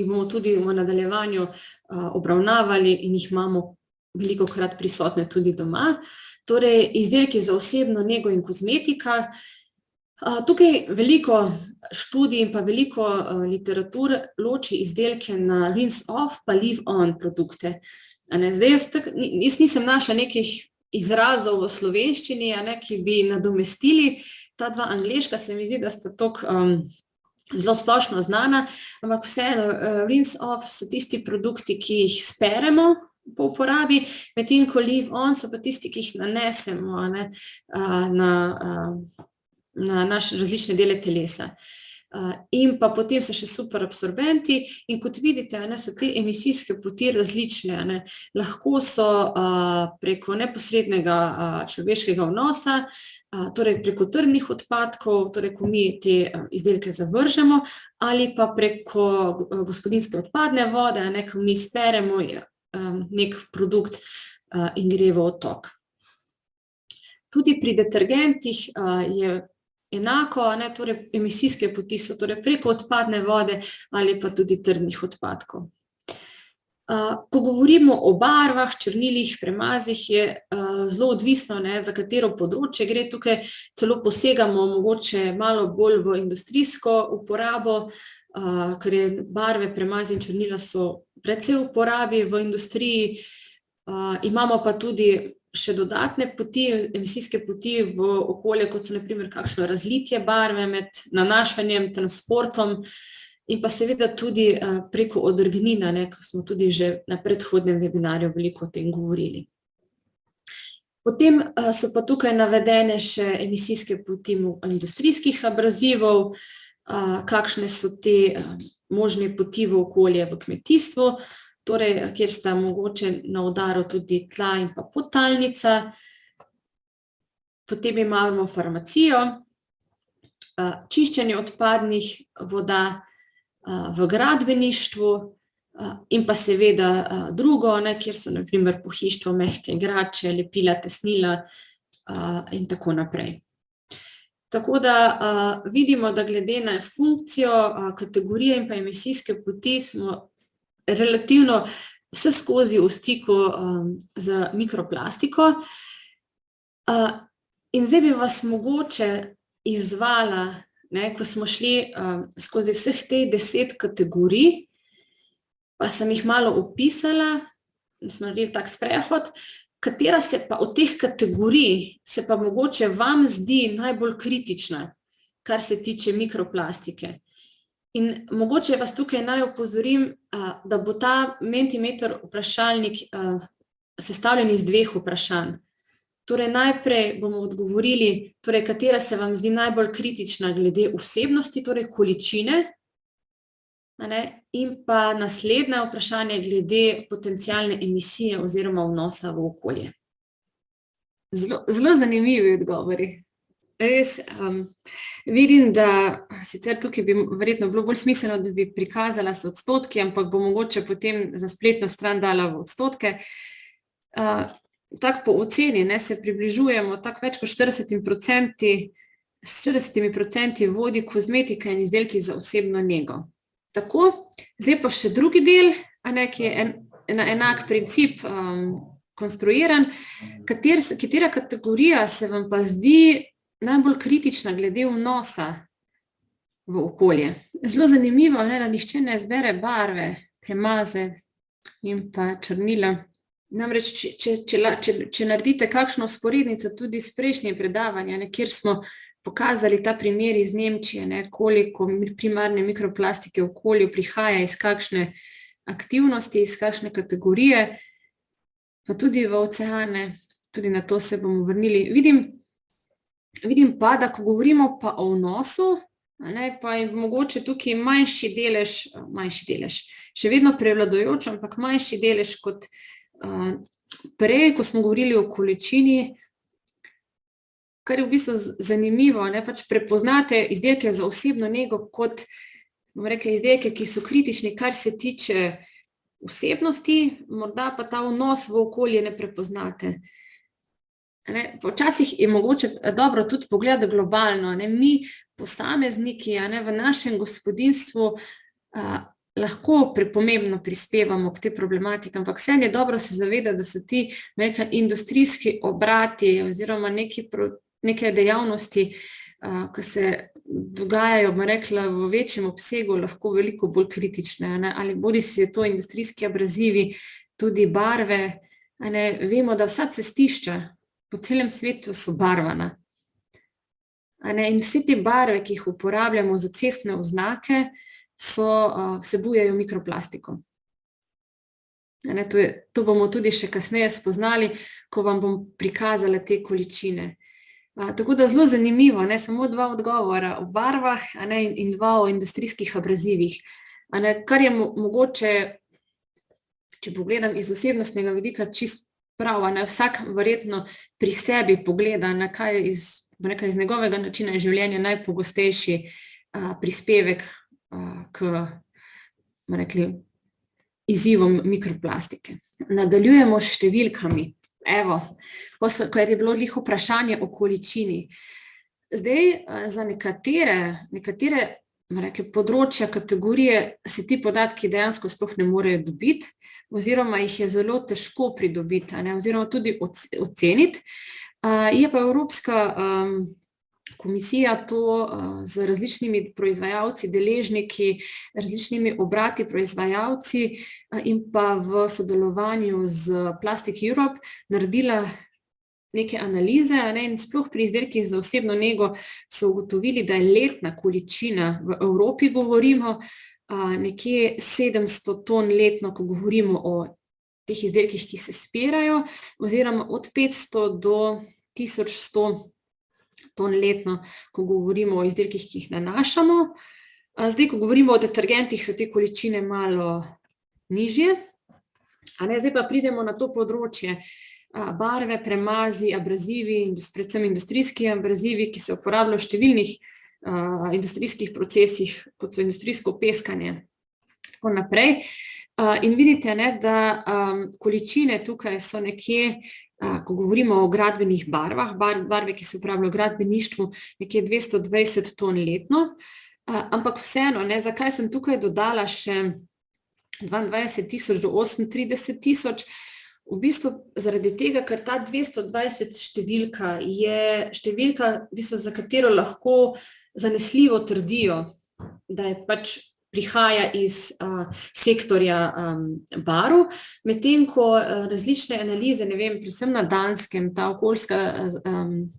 bomo tudi v nadaljevanju obravnavali in jih imamo velikokrat prisotne tudi doma. Torej, izdelki za osebno nego in kozmetika. Tukaj veliko študij in pa veliko literatur loči izdelke na rinse-off pa leave-on produkte. Zdaj, jaz nisem našla nekih izrazov v slovenščini, ki bi nadomestili ta dva angleška, se mi zdi, da sta toliko zelo splošno znana, ampak vseeno, rinse-off so tisti produkti, ki jih speremo po uporabi, medtem ko leave-on so pa tisti, ki jih nanesemo na naše različne dele telesa. In pa potem so še super absorbenti in kot vidite, so te emisijske poti različne. Lahko so preko neposrednega človeškega vnosa, torej preko trdnih odpadkov, torej ko mi te izdelke zavržemo, ali pa preko gospodinjske odpadne vode, ko mi speremo nek produkt in gre v odtok. Tudi pri detergentih je enako, torej emisijske poti so torej preko odpadne vode ali pa tudi trdnih odpadkov. Ko govorimo o barvah, črnilih, premazih, je zelo odvisno, za katero področje gre. Tukaj celo posegamo mogoče malo bolj v industrijsko uporabo, ker je barve, premazi in črnila so precej v uporabi v industriji. Imamo pa tudi še dodatne poti, emisijske poti v okolje, kot so na primer kakšno razlitje barve med nanašanjem, transportom in pa seveda tudi preko odrgnina, ko smo tudi že na predhodnem webinarju veliko o tem govorili. Potem so pa tukaj navedene še emisijske poti industrijskih abrazivov, kakšne so te možne poti v okolje v kmetijstvu, torej, kjer sta mogoče na udaru tudi tla in pa podtalnica. Potem imamo farmacijo, čiščenje odpadnih voda v gradbeništvu in pa seveda drugo, kjer so na primer pohištvo, mehke igrače, lepila, tesnila in tako naprej. Tako da vidimo, da glede na funkcijo, kategorije in pa emisijske poti smo relativno vse skozi v stiku z mikroplastiko. In zdaj bi vas mogoče izvala, ko smo šli skozi vseh teh 10 kategorij, pa sem jih malo opisala, smo naredili tak sprehod, katera se pa od teh kategorij se pa mogoče vam zdi najbolj kritična, kar se tiče mikroplastike. In mogoče vas tukaj naj opozorim, da bo ta Mentimeter vprašalnik sestavljen iz 2 vprašanj. Torej najprej bomo odgovorili, torej katera se vam zdi najbolj kritična glede vsebnosti, torej količine, in pa naslednje vprašanje glede potencialne emisije oziroma vnosa v okolje. Zelo zanimivi odgovori. Res, vidim, da sicer tukaj bi verjetno bilo bolj smiselno, da bi prikazala s odstotki, ampak bo mogoče potem za spletno stran dala v odstotke. tako po oceni se približujemo tako več kot 40% vodi kozmetika in izdelki za osebno nego. Tako, zdaj pa še drugi del, ki je na enak princip konstruiran. Katera kategorija se vam pa zdi najbolj kritična glede vnosa v okolje? Zelo zanimivo, da nihče ne izbere barve, premaze in pa črnila. Namreč, če naredite kakšno vzporednico tudi s prejšnjim predavanjem, kjer smo pokazali ta primer iz Nemčije, koliko primarne mikroplastike v okolju prihaja iz kakšne aktivnosti, iz kakšne kategorije, pa tudi v oceane, tudi na to se bomo vrnili. Vidim pa, da ko govorimo pa o vnosu, pa je mogoče tukaj manjši delež, še vedno prevladujoč, ampak manjši delež kot prej, ko smo govorili o količini, kar je v bistvu zanimivo, pač prepoznate izdelke za osebno nego kot, bomo rekli, izdelke, ki so kritični, kar se tiče vsebnosti, morda pa ta vnos v okolje ne prepoznate. Včasih je mogoče dobro tudi pogledati globalno. Mi, posamezniki, v našem gospodinjstvu lahko prepomembno prispevamo k tej problematiki, ampak vse je dobro se zavedati, da so ti industrijski obrati oziroma neke dejavnosti, ki se dogajajo, bom rekla, v večjem obsegu, lahko veliko bolj kritične. Ali bodisi je to industrijski abrazivi, tudi barve. Vemo, da vsa cestišča po celem svetu so barvana. In vse te barve, ki jih uporabljamo za cestne oznake, vsebujejo mikroplastiko. To bomo tudi še kasneje spoznali, ko vam bom prikazala te količine. Tako da zelo zanimivo, samo 2 odgovora o barvah in 2 o industrijskih abrazivih. Kar je mogoče, če pogledam iz osebnostnega vidika, čist prav, vsak verjetno pri sebi pogleda, kaj je iz njegovega načina življenja najpogostejši prispevek k izzivom mikroplastike. Nadaljujemo s številkami. Evo, ker je bilo glih vprašanje o količini. Zdaj, za nekatere področja, kategorije se ti podatki dejansko sploh ne morejo dobiti, oziroma jih je zelo težko pridobiti, oziroma tudi oceniti. Je pa Evropska komisija to z različnimi proizvajalci, deležniki, različnimi obrati proizvajalci in pa v sodelovanju z Plastic Europe naredila neke analize, in sploh pri izdelkih za osebno nego so ugotovili, da je letna količina, v Evropi govorimo, nekje 700 ton letno, ko govorimo o teh izdelkih, ki se spirajo, oziroma od 500 do 1100 ton letno, ko govorimo o izdelkih, ki jih nanašamo. Zdaj, ko govorimo o detergentih, so te količine malo nižje. Zdaj pa pridemo na to področje. Barve, premazi, abrazivi, predvsem industrijski abrazivi, ki se uporabljajo v številnih industrijskih procesih, kot so industrijsko peskanje, tako naprej. In vidite, da količine tukaj so nekje, ko govorimo o gradbenih barvah, barve, ki se uporabljajo v gradbeništvu, nekje 220 ton letno, ampak vseeno, zakaj sem tukaj dodala še 22 000 do 38 000, v bistvu zaradi tega, ker ta 220 številka je številka, v bistvu, za katero lahko zanesljivo trdijo, da je pač prihaja iz sektorja barv, medtem ko različne analize, predvsem na Danskem, ta okoljska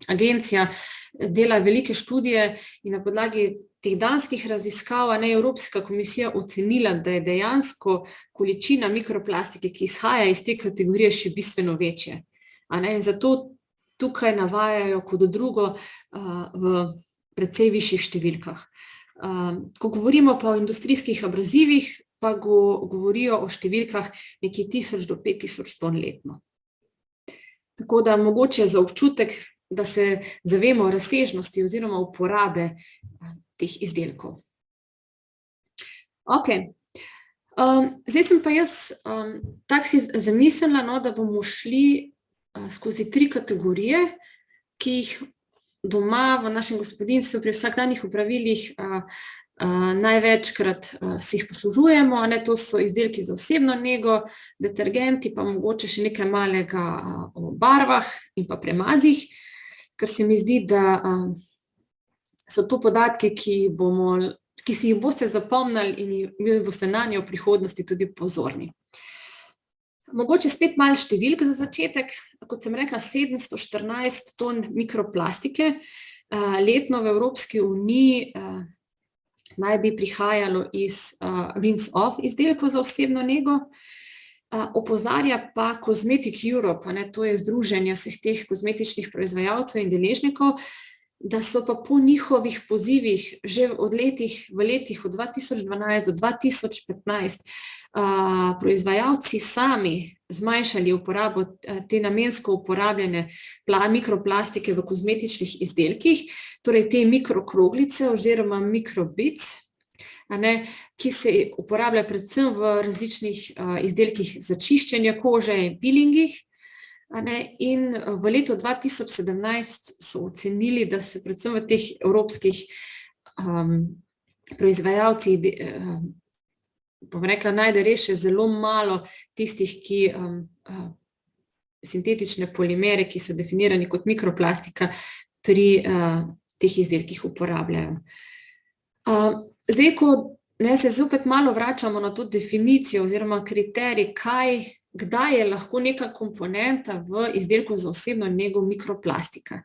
agencija dela velike študije in na podlagi teh danskih raziskav je Evropska komisija ocenila, da je dejansko količina mikroplastike, ki izhaja iz te kategorije, še bistveno večje. In zato tukaj navajajo kot drugo v precej višjih številkah. Ko govorimo pa o industrijskih abrazivih, pa govorijo o številkah nekje 1000 do 5000 ton letno. Tako da mogoče za občutek, da se zavemo razsežnosti oziroma uporabe teh izdelkov. Zdaj sem pa jaz tako si zamislila, no, da bomo šli skozi 3 kategorije, ki jih doma v našem gospodinjstvu pri vsakdanjih opravilih največkrat si jih poslužujemo, ne, to so izdelki za osebno nego, detergenti, pa mogoče še nekaj malega o barvah in pa premazih, ker se mi zdi, da so to podatke, ki si jih boste zapomnili in boste nanje v prihodnosti tudi pozorni. Mogoče spet malo številk za začetek. Kot sem rekla, 714 ton mikroplastike letno v Evropski uniji naj bi prihajalo iz rinse-off izdelkov za osebno nego. Opozarja pa Cosmetic Europe, to je združenje vseh teh kozmetičnih proizvajalcev in deležnikov, da so pa po njihovih pozivih že v letih od 2012 do 2015 proizvajalci sami zmanjšali uporabo te namensko uporabljene mikroplastike v kozmetičnih izdelkih, torej te mikrokroglice oziroma mikrobits, ki se uporabljajo predvsem v različnih izdelkih za čiščenje kože in peelingih. In v letu 2017 so ocenili, da se predvsem v teh evropskih proizvajalcih, bom rekla, najde res še zelo malo tistih, ki sintetične polimere, ki so definirani kot mikroplastika, pri teh izdelkih uporabljajo. Zdaj, ko se zopet malo vračamo na to definicijo oziroma kriterij, kdaj je lahko neka komponenta v izdelku za osebno nego mikroplastika.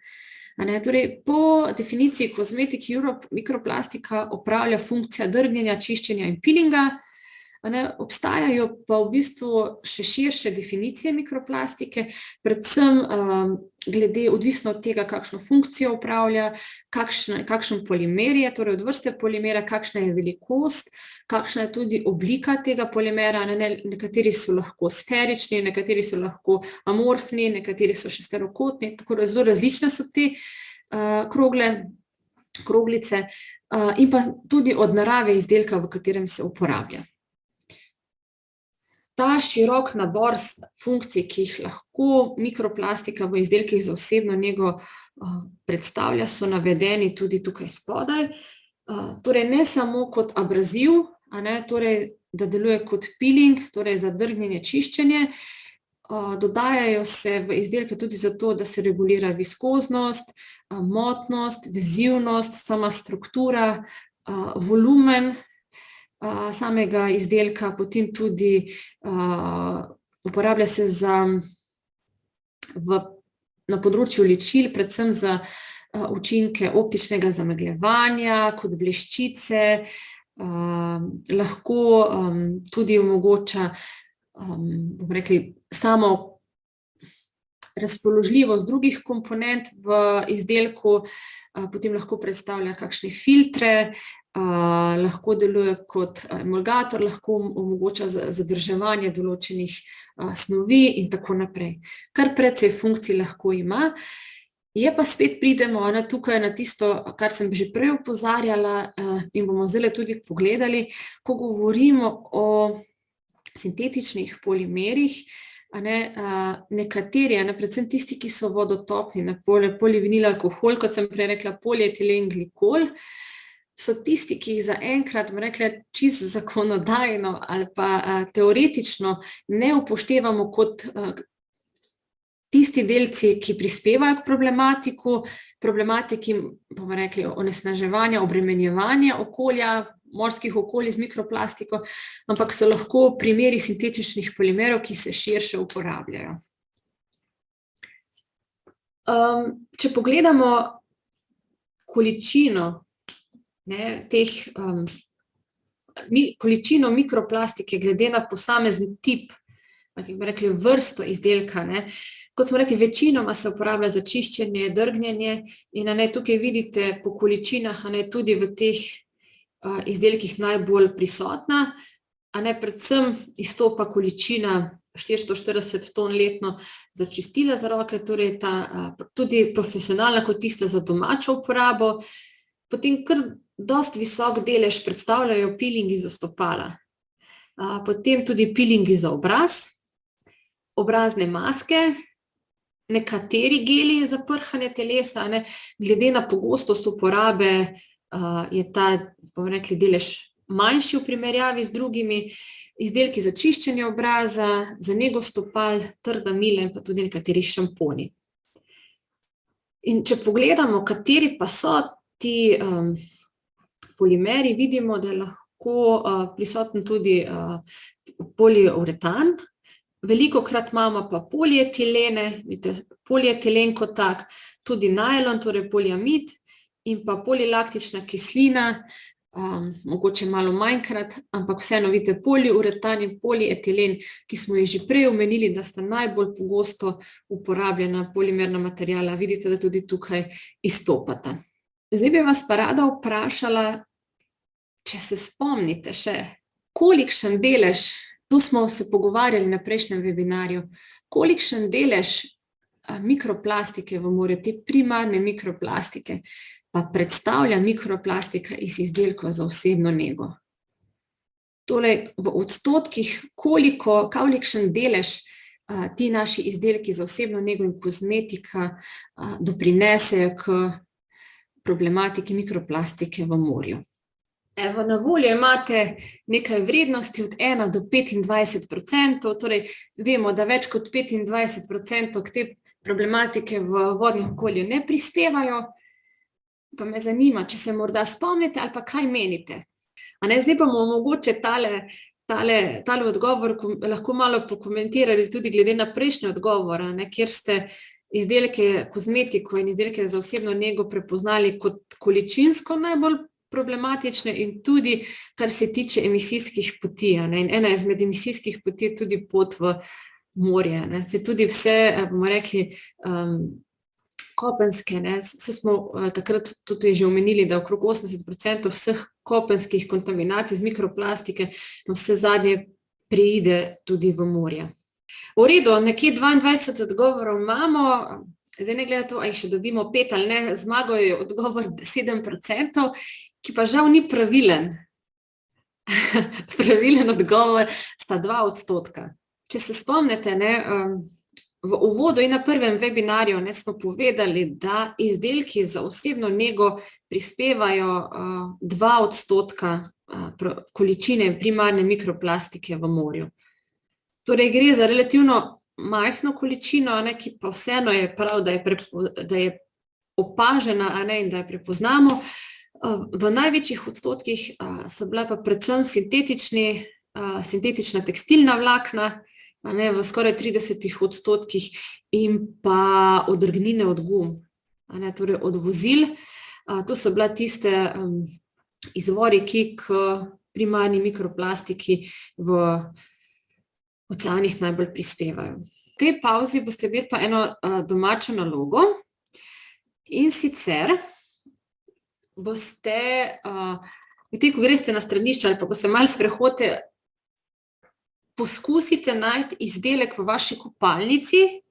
Torej, po definiciji Cosmetic Europe mikroplastika opravlja funkcija drgnjenja, čiščenja in peelinga. Obstajajo pa v bistvu še širše definicije mikroplastike, predvsem glede odvisno od tega, kakšno funkcijo opravlja, kakšen polimer je, torej od vrste polimera, kakšna je velikost, kakšna je tudi oblika tega polimera. Nekateri so lahko sferični, nekateri so lahko amorfni, nekateri so šesterokotni, tako da zelo različne so te kroglice in pa tudi od narave izdelka, v katerem se uporablja. Ta širok nabor funkcij, ki jih lahko mikroplastika v izdelkih za osebno nego predstavlja, so navedeni tudi tukaj spodaj. Torej, ne samo kot abraziv, torej, da deluje kot peeling, torej za drgnjenje, čiščenje. Dodajajo se v izdelke tudi zato, da se regulira viskoznost, motnost, vezivnost, sama struktura, volumen samega izdelka, potem tudi uporablja se na področju ličil, predvsem za učinke optičnega zamegljevanja, kot bleščice, lahko tudi omogoča, bomo rekli, samo razpoložljivost drugih komponent v izdelku, potem lahko predstavlja kakšne filtre, lahko deluje kot emulgator, lahko omogoča zadrževanje določenih snovi in tako naprej. Kar precej funkcij lahko ima. Je pa spet pridemo tukaj na tisto, kar sem že prej opozarjala in bomo zdaj tudi pogledali, ko govorimo o sintetičnih polimerih, nekateri, predvsem tisti, ki so vodotopni, polivinil alkohol, kot sem prej rekla, polietilen glikol, so tisti, ki jih zaenkrat, bom rekla, čisto zakonodajno ali pa teoretično ne upoštevamo kot tisti delci, ki prispevajo k problematiki, bomo rekli, onesnaževanja, obremenjevanja okolja, morskih okolij z mikroplastiko, ampak so lahko primeri sintetičnih polimerov, ki se širše uporabljajo. Če pogledamo količino količino mikroplastike glede na posamezen tip, bomo rekli, vrsto izdelka, kot smo rekli, večinoma se uporablja za čiščenje, drgnjenje in tukaj vidite po količinah tudi v teh izdelkih najbolj prisotna, predvsem izstopa količina 440 ton letno za čistila za roke, torej tudi profesionalna kot tista za domačo uporabo, potem kar dosti visok delež predstavljajo peelingi za stopala. potem tudi peelingi za obraz, obrazne maske, nekateri geli za prhanje telesa, ne, glede na pogostost uporabe je ta, bomo rekli, delež manjši v primerjavi z drugimi, izdelki za čiščenje obraza, za nego stopal, trda mila in pa tudi nekateri šamponi. In če pogledamo, kateri pa so ti polimeri, vidimo, da je lahko prisoten tudi poliuretan, velikokrat imamo pa polietilene, vidite, polietilen kot tak, tudi najlon, torej poliamid in pa polilaktična kislina, mogoče malo manjkrat, ampak vseeno vidite poliuretan in polietilen, ki smo jih že prej omenili, da sta najbolj pogosto uporabljena polimerna materiala, vidite, da tudi tukaj izstopata. Zdaj bi vas pa rada vprašala, če se spomnite še, kolikšen delež, tu smo se pogovarjali na prejšnjem webinarju, kolikšen delež mikroplastike v morju, te primarne mikroplastike, pa predstavlja mikroplastika iz izdelkov za osebno nego. Torej, v odstotkih, kolikšen delež ti naši izdelki za osebno nego in kozmetika doprinesejo k problematiki mikroplastike v morju. Evo, na voljo imate nekaj vrednosti od 1 do 25%, torej vemo, da več kot 25% k te problematike v vodnih okolju ne prispevajo, pa me zanima, če se morda spomnite ali pa kaj menite. Zdaj pa bomo mogoče tale odgovor lahko malo pokomentirali tudi glede na prejšnji odgovor, kjer ste izdelke kozmetiko in izdelke za osebno nego prepoznali kot količinsko najbolj problematične in tudi, kar se tiče emisijskih poti. In ena izmed emisijskih poti je tudi pot v morje. Se tudi vse, bomo rekli, kopenske, se smo takrat tudi že omenili, da okrog 80% vseh kopenskih kontaminacij z mikroplastike vse zadnje preide tudi v morje. V redu, nekje 22 odgovorov imamo, zdaj ne glede to, ali še dobimo 5 ali ne, zmago je odgovor 7%, ki pa žal ni pravilen. Pravilen odgovor sta 2%. Če se spomnite, v uvodu in na prvem webinarju smo povedali, da izdelki za osebno nego prispevajo 2% količine primarne mikroplastike v morju. Torej gre za relativno majhno količino, ki pa vseeno je prav, da je opažena in da jo prepoznamo. V največjih odstotkih so bila pa predvsem sintetična tekstilna vlakna, v skoraj 30% in pa odrgnine od gum, torej od vozil. To so bila tiste izvori, ki k primarni mikroplastiki v oceanih najbolj prispevajo. V tej pauzi boste imeli pa eno domačo nalogo in sicer boste, ko greste na stranišče ali pa ko se malo sprehodite, poskusite najti izdelek v vaši kopalnici,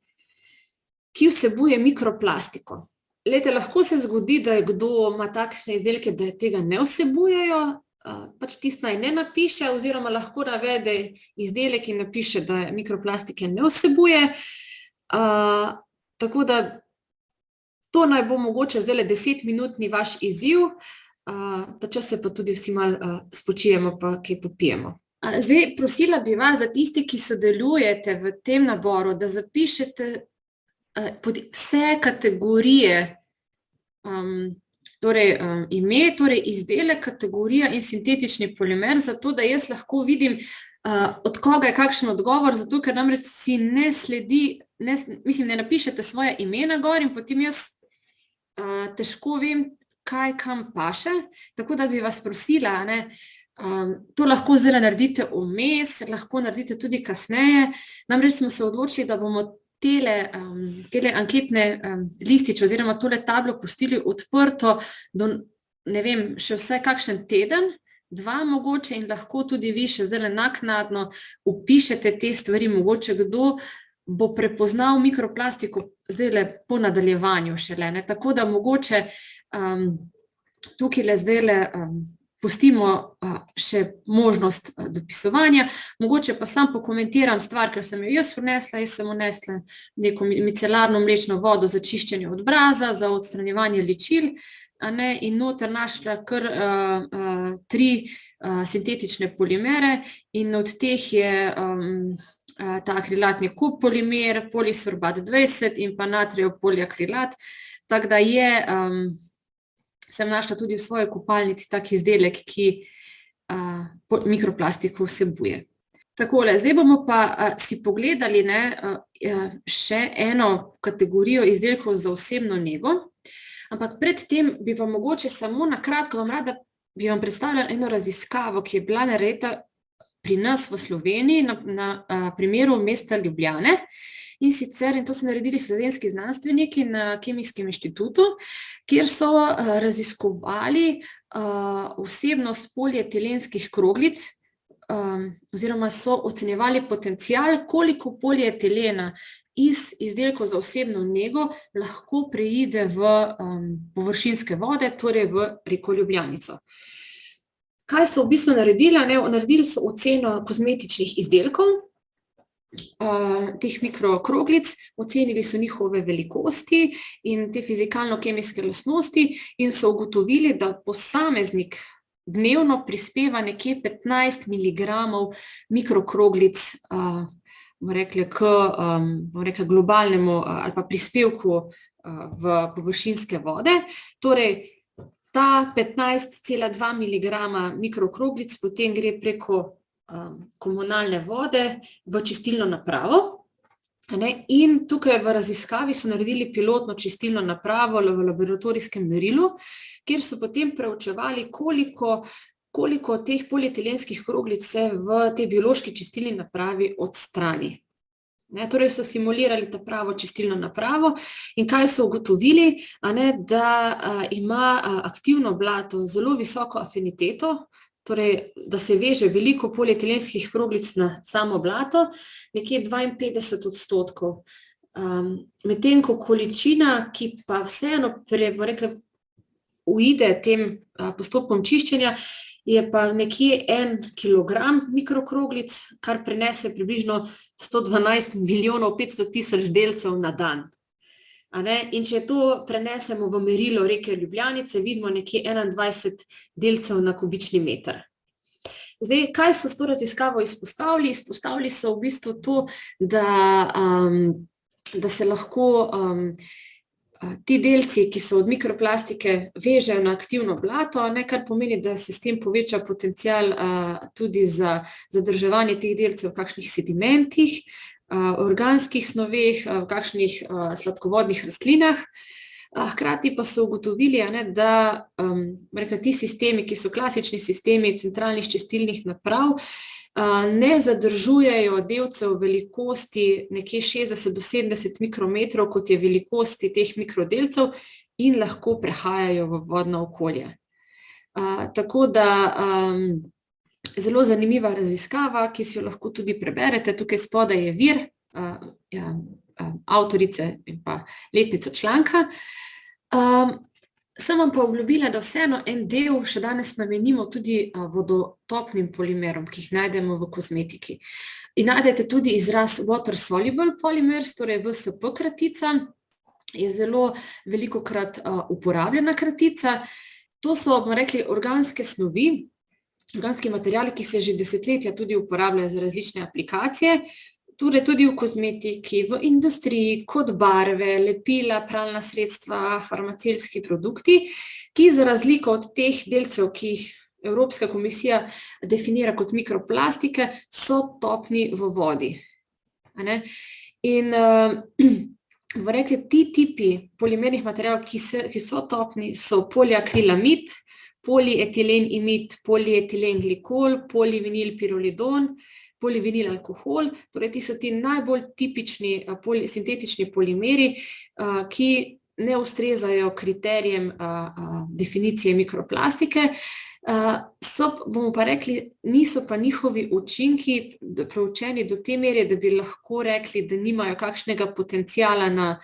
ki vsebuje mikroplastiko. Glejte, lahko se zgodi, da je kdo ima takšne izdelke, da tega ne vsebujejo, pač tisto naj ne napiše, oziroma lahko navede izdelek in napiše, da mikroplastike ne vsebuje. Tako da to naj bo mogoče zdaj 10-minutni vaš izziv, ta čas se pa tudi vsi malo spočijemo pa kaj popijemo. Zdaj, prosila bi vas, za tisti, ki sodelujete v tem naboru, da zapišete vse kategorije, torej ime, torej izdelek, kategorija in sintetični polimer, zato da jaz lahko vidim, od koga je kakšen odgovor, zato ker namreč si ne sledi, ne napišete svoje ime na gor in potem jaz težko vem, kaj kam paše, tako da bi vas prosila, to lahko zdaj naredite vmes, lahko naredite tudi kasneje, namreč smo se odločili, da bomo tele anketne lističe oziroma tole tablo pustili odprto do, ne vem, še vsaj kakšen teden, 2 mogoče, in lahko tudi vi še zdaj naknadno vpišete te stvari, mogoče kdo bo prepoznal mikroplastiko zdaj po nadaljevanju šele, tako da mogoče tukaj zdaj pustimo še možnost dopisovanja. Mogoče pa sam pokomentiram stvar, ker sem jo jaz vnesla. Jaz sem vnesla neko micelarno mlečno vodo za čiščenje obraza, za odstranjevanje ličil, in noter našla kar 3 sintetične polimere, in od teh je ta akrilatni kopolimer, polisorbat 20 in pa natrijev poliakrilat. Tako da sem našla tudi v svoji kopalnici tak izdelek, ki mikroplastiko vsebuje. Takole, zdaj bomo pa si pogledali še eno kategorijo izdelkov za osebno nego, ampak pred tem bi pa mogoče samo na kratko bi vam predstavila eno raziskavo, ki je bila narejena pri nas v Sloveniji na primeru mesta Ljubljane. In sicer, in to so naredili slovenski znanstveniki na Kemijskem inštitutu, kjer so raziskovali vsebnost polietilenskih kroglic, oziroma so ocenjevali potencial, koliko polietilena iz izdelkov za osebno nego lahko preide v površinske vode, torej v reko Ljubljanico. Kaj so v bistvu naredili? Naredili so oceno kozmetičnih izdelkov, teh mikrokroglic, ocenili so njihove velikosti in te fizikalno-kemijske lastnosti in so ugotovili, da posameznik dnevno prispeva nekje 15 miligramov mikrokroglic k globalnemu ali pa prispevku v površinske vode. Torej, ta 15,2 miligrama mikrokroglic potem gre preko komunalne vode v čistilno napravo. In tukaj v raziskavi so naredili pilotno čistilno napravo v laboratorijskem merilu, kjer so potem preučevali, koliko teh polietilenskih kroglic se v tej biološki čistilni napravi odstrani. Torej so simulirali ta pravo čistilno napravo in kaj so ugotovili, da ima aktivno blato zelo visoko afiniteto, torej da se veže veliko polietilenskih kroglic na samo blato, nekje 52%. Medtem ko količina, ki pa vseeno uide tem postopkom čiščenja, je pa nekje 1 kilogram mikrokroglic, kar prenese približno 112 milijonov 500 tisoč delcev na dan. In če to prenesemo v merilo reke Ljubljanice, vidimo nekje 21 delcev na kubični meter. Zdaj, kaj so s to raziskavo izpostavili? Izpostavili so v bistvu to, da se lahko ti delci, ki so od mikroplastike, vežejo na aktivno blato, kar pomeni, da se s tem poveča potencial tudi za zadrževanje teh delcev v kakšnih sedimentih, organskih snoveh, v kakšnih sladkovodnih rastlinah. Hkrati pa so ugotovili, da ti sistemi, ki so klasični sistemi centralnih čistilnih naprav, ne zadržujejo delcev velikosti nekje 60 do 70 mikrometrov, kot je velikosti teh mikrodelcev, in lahko prehajajo v vodno okolje. Tako da zelo zanimiva raziskava, ki si jo lahko tudi preberete. Tukaj spodaj je vir avtorice in pa letnico članka. Sem vam pa obljubila, da vseeno en del še danes namenimo tudi vodotopnim polimerom, ki jih najdemo v kozmetiki. In najdete tudi izraz water soluble polymers, torej WSP kratica, je zelo velikokrat uporabljena kratica. To so, bomo rekli, organske snovi, organski materiali, ki se že desetletja tudi uporabljajo za različne aplikacije, torej tudi v kozmetiki, v industriji, kot barve, lepila, pralna sredstva, farmacevtski produkti, ki za razliko od teh delcev, ki jih Evropska komisija definira kot mikroplastike, so topni v vodi. In bomo rekli, ti tipi polimernih materialov, ki so topni, so poliakrilamid, polietilenimid, polietilen glikol, polivinil pirolidon, polivinil alkohol, torej ti so ti najbolj tipični sintetični polimeri, ki ne ustrezajo kriterijem definicije mikroplastike. Bomo pa rekli, niso pa njihovi učinki preučeni do te mere, da bi lahko rekli, da nimajo kakšnega potenciala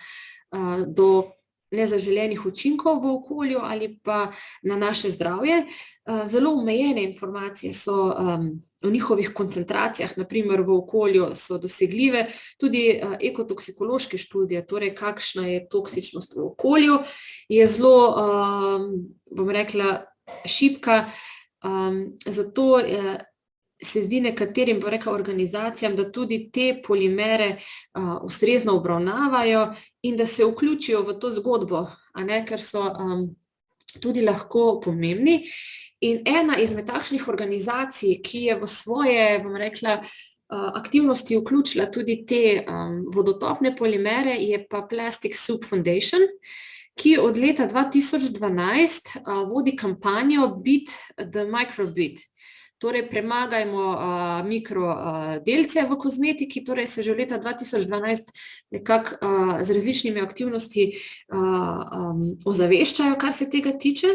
do nezaželenih učinkov v okolju ali pa na naše zdravje. Zelo omejene informacije so o njihovih koncentracijah, naprimer v okolju, so dosegljive. Tudi ekotoksikološke študije, torej kakšna je toksičnost v okolju, je zelo, bom rekla, šibka. Zato se zdi nekaterim, bom rekla, organizacijam, da tudi te polimere ustrezno obravnavajo in da se vključijo v to zgodbo, ker so tudi lahko pomembni. In ena izmed takšnih organizacij, ki je v svoje, bom rekla, aktivnosti vključila tudi te vodotopne polimere, je pa Plastic Soup Foundation, ki od leta 2012 vodi kampanjo Beat the Microbeat. Torej, premagajmo mikrodelce v kozmetiki, torej se že v leta 2012 nekako z različnimi aktivnosti ozaveščajo, kar se tega tiče.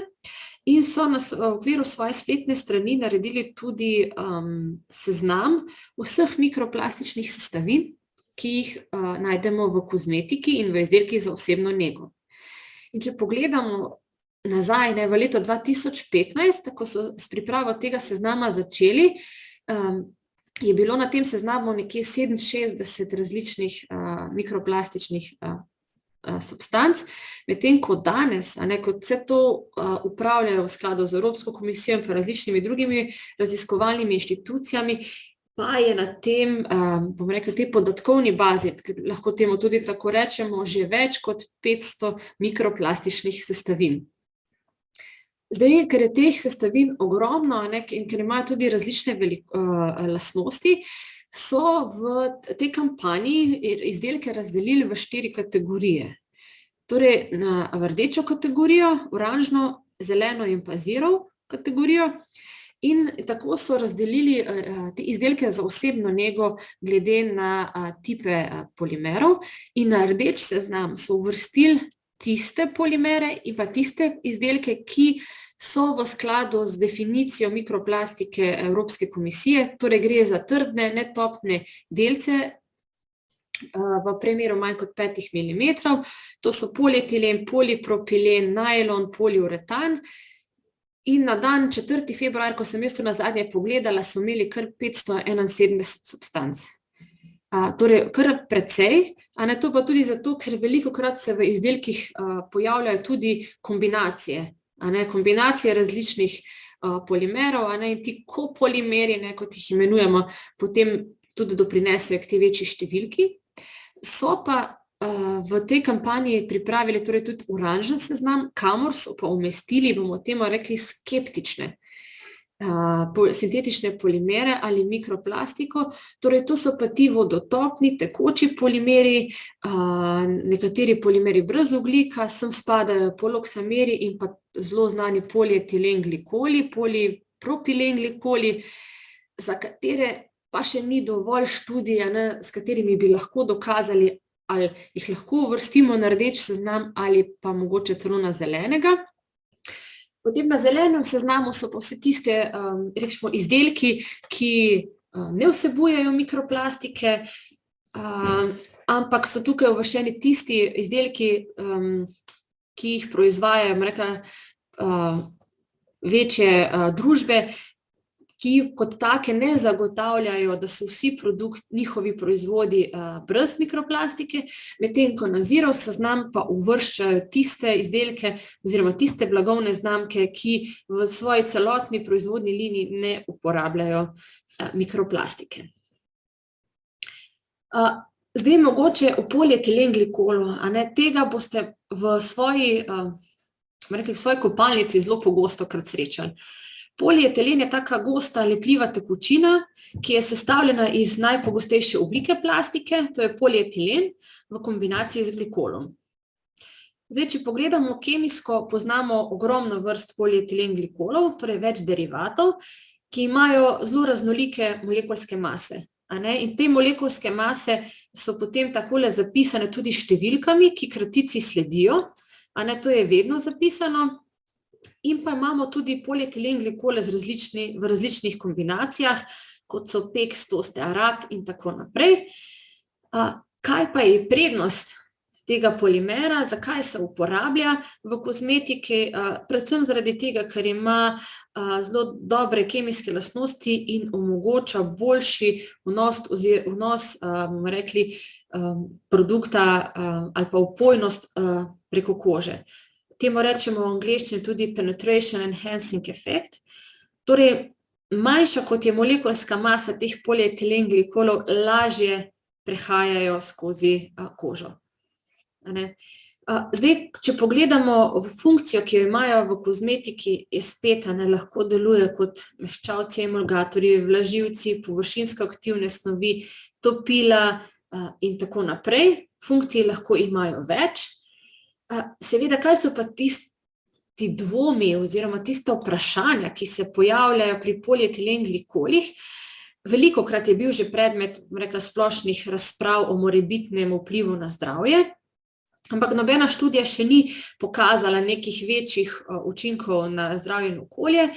In so v okviru svoje spletne strani naredili tudi seznam vseh mikroplastičnih sestavin, ki jih najdemo v kozmetiki in v izdelkih za osebno nego. In če pogledamo nazaj, v leto 2015, ko so s pripravo tega seznama začeli, je bilo na tem seznamu nekje 67 različnih mikroplastičnih substanc, medtem ko danes, ko vse to upravljajo v skladu z Evropsko komisijo in pa različnimi drugimi raziskovalnimi inštitucijami, pa je na tem, bom rekla, tej podatkovni bazi, lahko temu tudi tako rečemo, že več kot 500 mikroplastičnih sestavin. Zdaj, ker je teh sestavin ogromno in ker imajo tudi različne lastnosti, so v tej kampanji izdelke razdelili v 4 kategorije. Torej, na rdečo kategorijo, oranžno, zeleno in pa zero kategorijo. In tako so razdelili te izdelke za osebno nego glede na tipe polimerov. In na rdeč seznam so uvrstili tiste polimere in pa tiste izdelke, ki so v skladu z definicijo mikroplastike Evropske komisije, torej gre za trdne, netopne delce v primeru manj kot 5 mm. To so polietilen, polipropilen, najlon, poliuretan. In na dan 4. februar, ko sem jaz to nazadnje pogledala, so imeli kar 571 substanc. Torej, kar precej, to pa tudi zato, ker velikokrat se v izdelkih pojavljajo tudi kombinacije, kombinacije različnih polimerov, in ti kopolimeri, kot jih imenujemo, potem tudi doprinesejo k tej večji številki. So pa v tej kampanji pripravili torej tudi oranžen seznam, kamor so pa umestili, bomo temu rekli, skeptične sintetične polimere ali mikroplastiko. Torej, to so pa ti vodotopni, tekoči polimeri, nekateri polimeri brez ogljika, sem spadajo poloksameri in pa zelo znani polietilen glikoli, polipropilen glikoli, za katere pa še ni dovolj študij, s katerimi bi lahko dokazali, ali jih lahko uvrstimo na rdeč seznam ali pa mogoče celo na zelenega. Potem na zelenem seznamu so pa vse tiste izdelki, ki ne vsebujejo mikroplastike, ampak so tukaj uvrščeni tisti izdelki, ki jih proizvajajo večje družbe, ki kot take ne zagotavljajo, da so vsi njihovi proizvodi brez mikroplastike, medtem ko na zero seznam pa uvrščajo tiste izdelke oziroma tiste blagovne znamke, ki v svoji celotni proizvodni liniji ne uporabljajo mikroplastike. Zdaj mogoče o polietilen glikolu, tega boste v svoji kopalnici zelo pogosto krat srečali. Polietilen je taka gosta, lepljiva tekočina, ki je sestavljena iz najpogostejše oblike plastike, to je polietilen, v kombinaciji z glikolom. Zdaj, če pogledamo kemijsko, poznamo ogromno vrst polietilen glikolov, torej več derivatov, ki imajo zelo raznolike molekulske mase. In te molekulske mase so potem takole zapisane tudi številkami, ki kratici sledijo, to je vedno zapisano. In pa imamo tudi polietilen glikole v različnih kombinacijah, kot so PEG, stearat in tako naprej. Kaj pa je prednost tega polimera. Zakaj se uporablja v kozmetiki? Predvsem zaradi tega, ker ima zelo dobre kemijske lastnosti in omogoča boljši vnos, bomo rekli, produkta ali pa vpojnost preko kože. Temu rečemo v angleščini tudi penetration enhancing effect. Torej, manjša kot je molekulska masa teh polietilenglikolov, lažje prehajajo skozi kožo. Zdaj, če pogledamo funkcijo, ki jo imajo v kozmetiki, je spet, lahko deluje kot mehčavci, emulgatorji, vlažilci, površinsko aktivne snovi, topila in tako naprej. Funkcij lahko imajo več. Seveda, kaj so pa ti dvomi oziroma tiste vprašanja, ki se pojavljajo pri polietilenglikolih? Velikokrat je bil že predmet, rekla, splošnih razprav o morebitnem vplivu na zdravje, ampak nobena študija še ni pokazala nekih večjih učinkov na zdravje in okolje.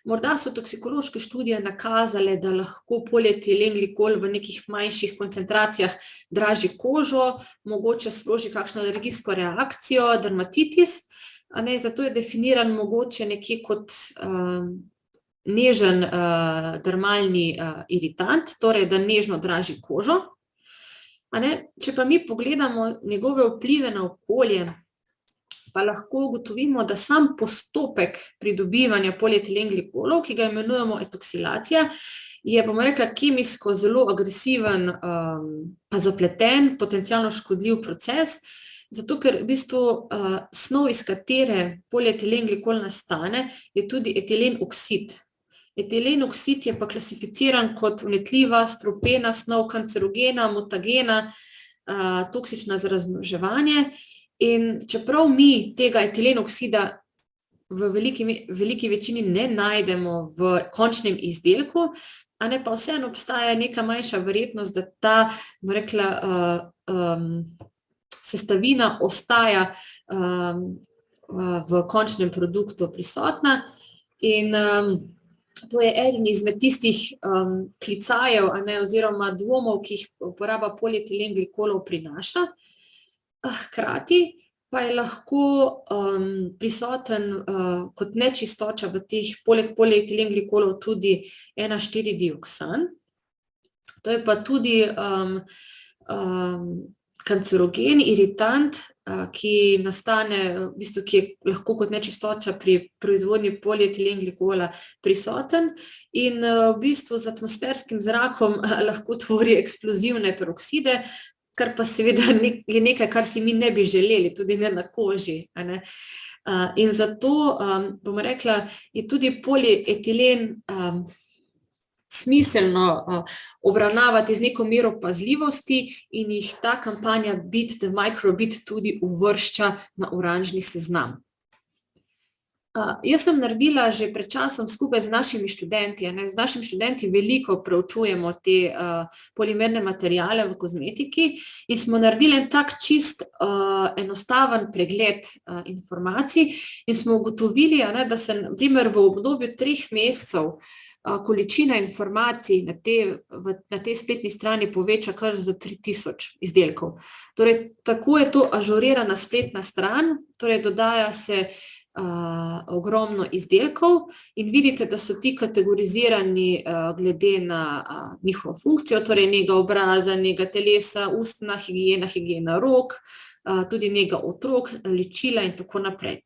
Morda so toksikološke študije nakazale, da lahko polietilengglikol v nekih manjših koncentracijah draži kožo, mogoče sproži kakšno alergijsko reakcijo, dermatitis, zato je definiran mogoče nekje kot nežen dermalni iritant, torej da nežno draži kožo. Če pa mi pogledamo njegove vplive na okolje, pa lahko ugotovimo, da sam postopek pridobivanja polietilenglikolov, ki ga imenujemo etoksilacija, je, bomo rekla, kemijsko zelo agresiven pa zapleten, potencialno škodljiv proces, zato ker v bistvu snov, iz katere polietilengglikol nastane, je tudi etilen oksid. Etilen oksid je pa klasificiran kot vnetljiva, strupena snov, kancerogena, mutagena, toksična za razmnoževanje. In čeprav mi tega etilen oksida v veliki večini ne najdemo v končnem izdelku, pa vseeno obstaja neka manjša verjetnost, da ta, bomo rekla, sestavina ostaja v končnem produktu prisotna. In to je eden izmed tistih klicajev oziroma dvomov, ki jih uporaba polietilenglikolov prinaša. Hkrati pa je lahko prisoten kot nečistoča v teh poleg polietilenglikolov tudi 1,4-dioksan. To je pa tudi kancerogen, iritant, ki nastane, v bistvu, ki je lahko kot nečistoča pri proizvodnji polietilenglikola prisoten in v bistvu z atmosferskim zrakom lahko tvori eksplozivne perokside, kar pa seveda je nekaj, kar si mi ne bi želeli, tudi ne na koži. In zato, bomo rekla, je tudi polietilen smiselno obravnavati z neko mero pazljivosti in jih ta kampanja Beat the Microbit tudi uvršča na oranžni seznam. Jaz sem naredila že pred časom skupaj z našimi študenti, z našimi študenti veliko preučujemo te polimerne materiale v kozmetiki in smo naredili en tak čist enostaven pregled informacij in smo ugotovili, da se na primer v obdobju 3 mesecev količina informacij na tej spletni strani poveča kar za 3000 izdelkov. Torej, tako je to ažurirana spletna stran, torej dodaja se ogromno izdelkov in vidite, da so ti kategorizirani glede na njihovo funkcijo, torej nega obraza, nega telesa, ustna higiena, higiena rok, tudi nega otrok, ličila in tako naprej.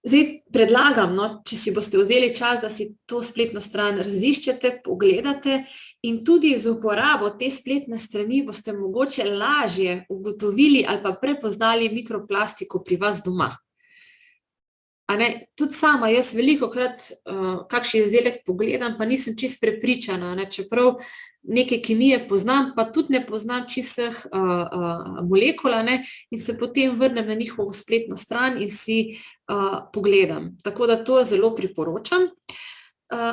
Zdaj predlagam, če si boste vzeli čas, da si to spletno stran raziščete, pogledate in tudi z uporabo te spletne strani boste mogoče lažje ugotovili ali pa prepoznali mikroplastiko pri vas doma. Tudi sama, jaz velikokrat kakšen izdelek pogledam, pa nisem čisto prepričana, čeprav nekaj kemije poznam, pa tudi ne poznam čistih molekul in se potem vrnem na njihovo spletno stran in si pogledam. Tako da to zelo priporočam.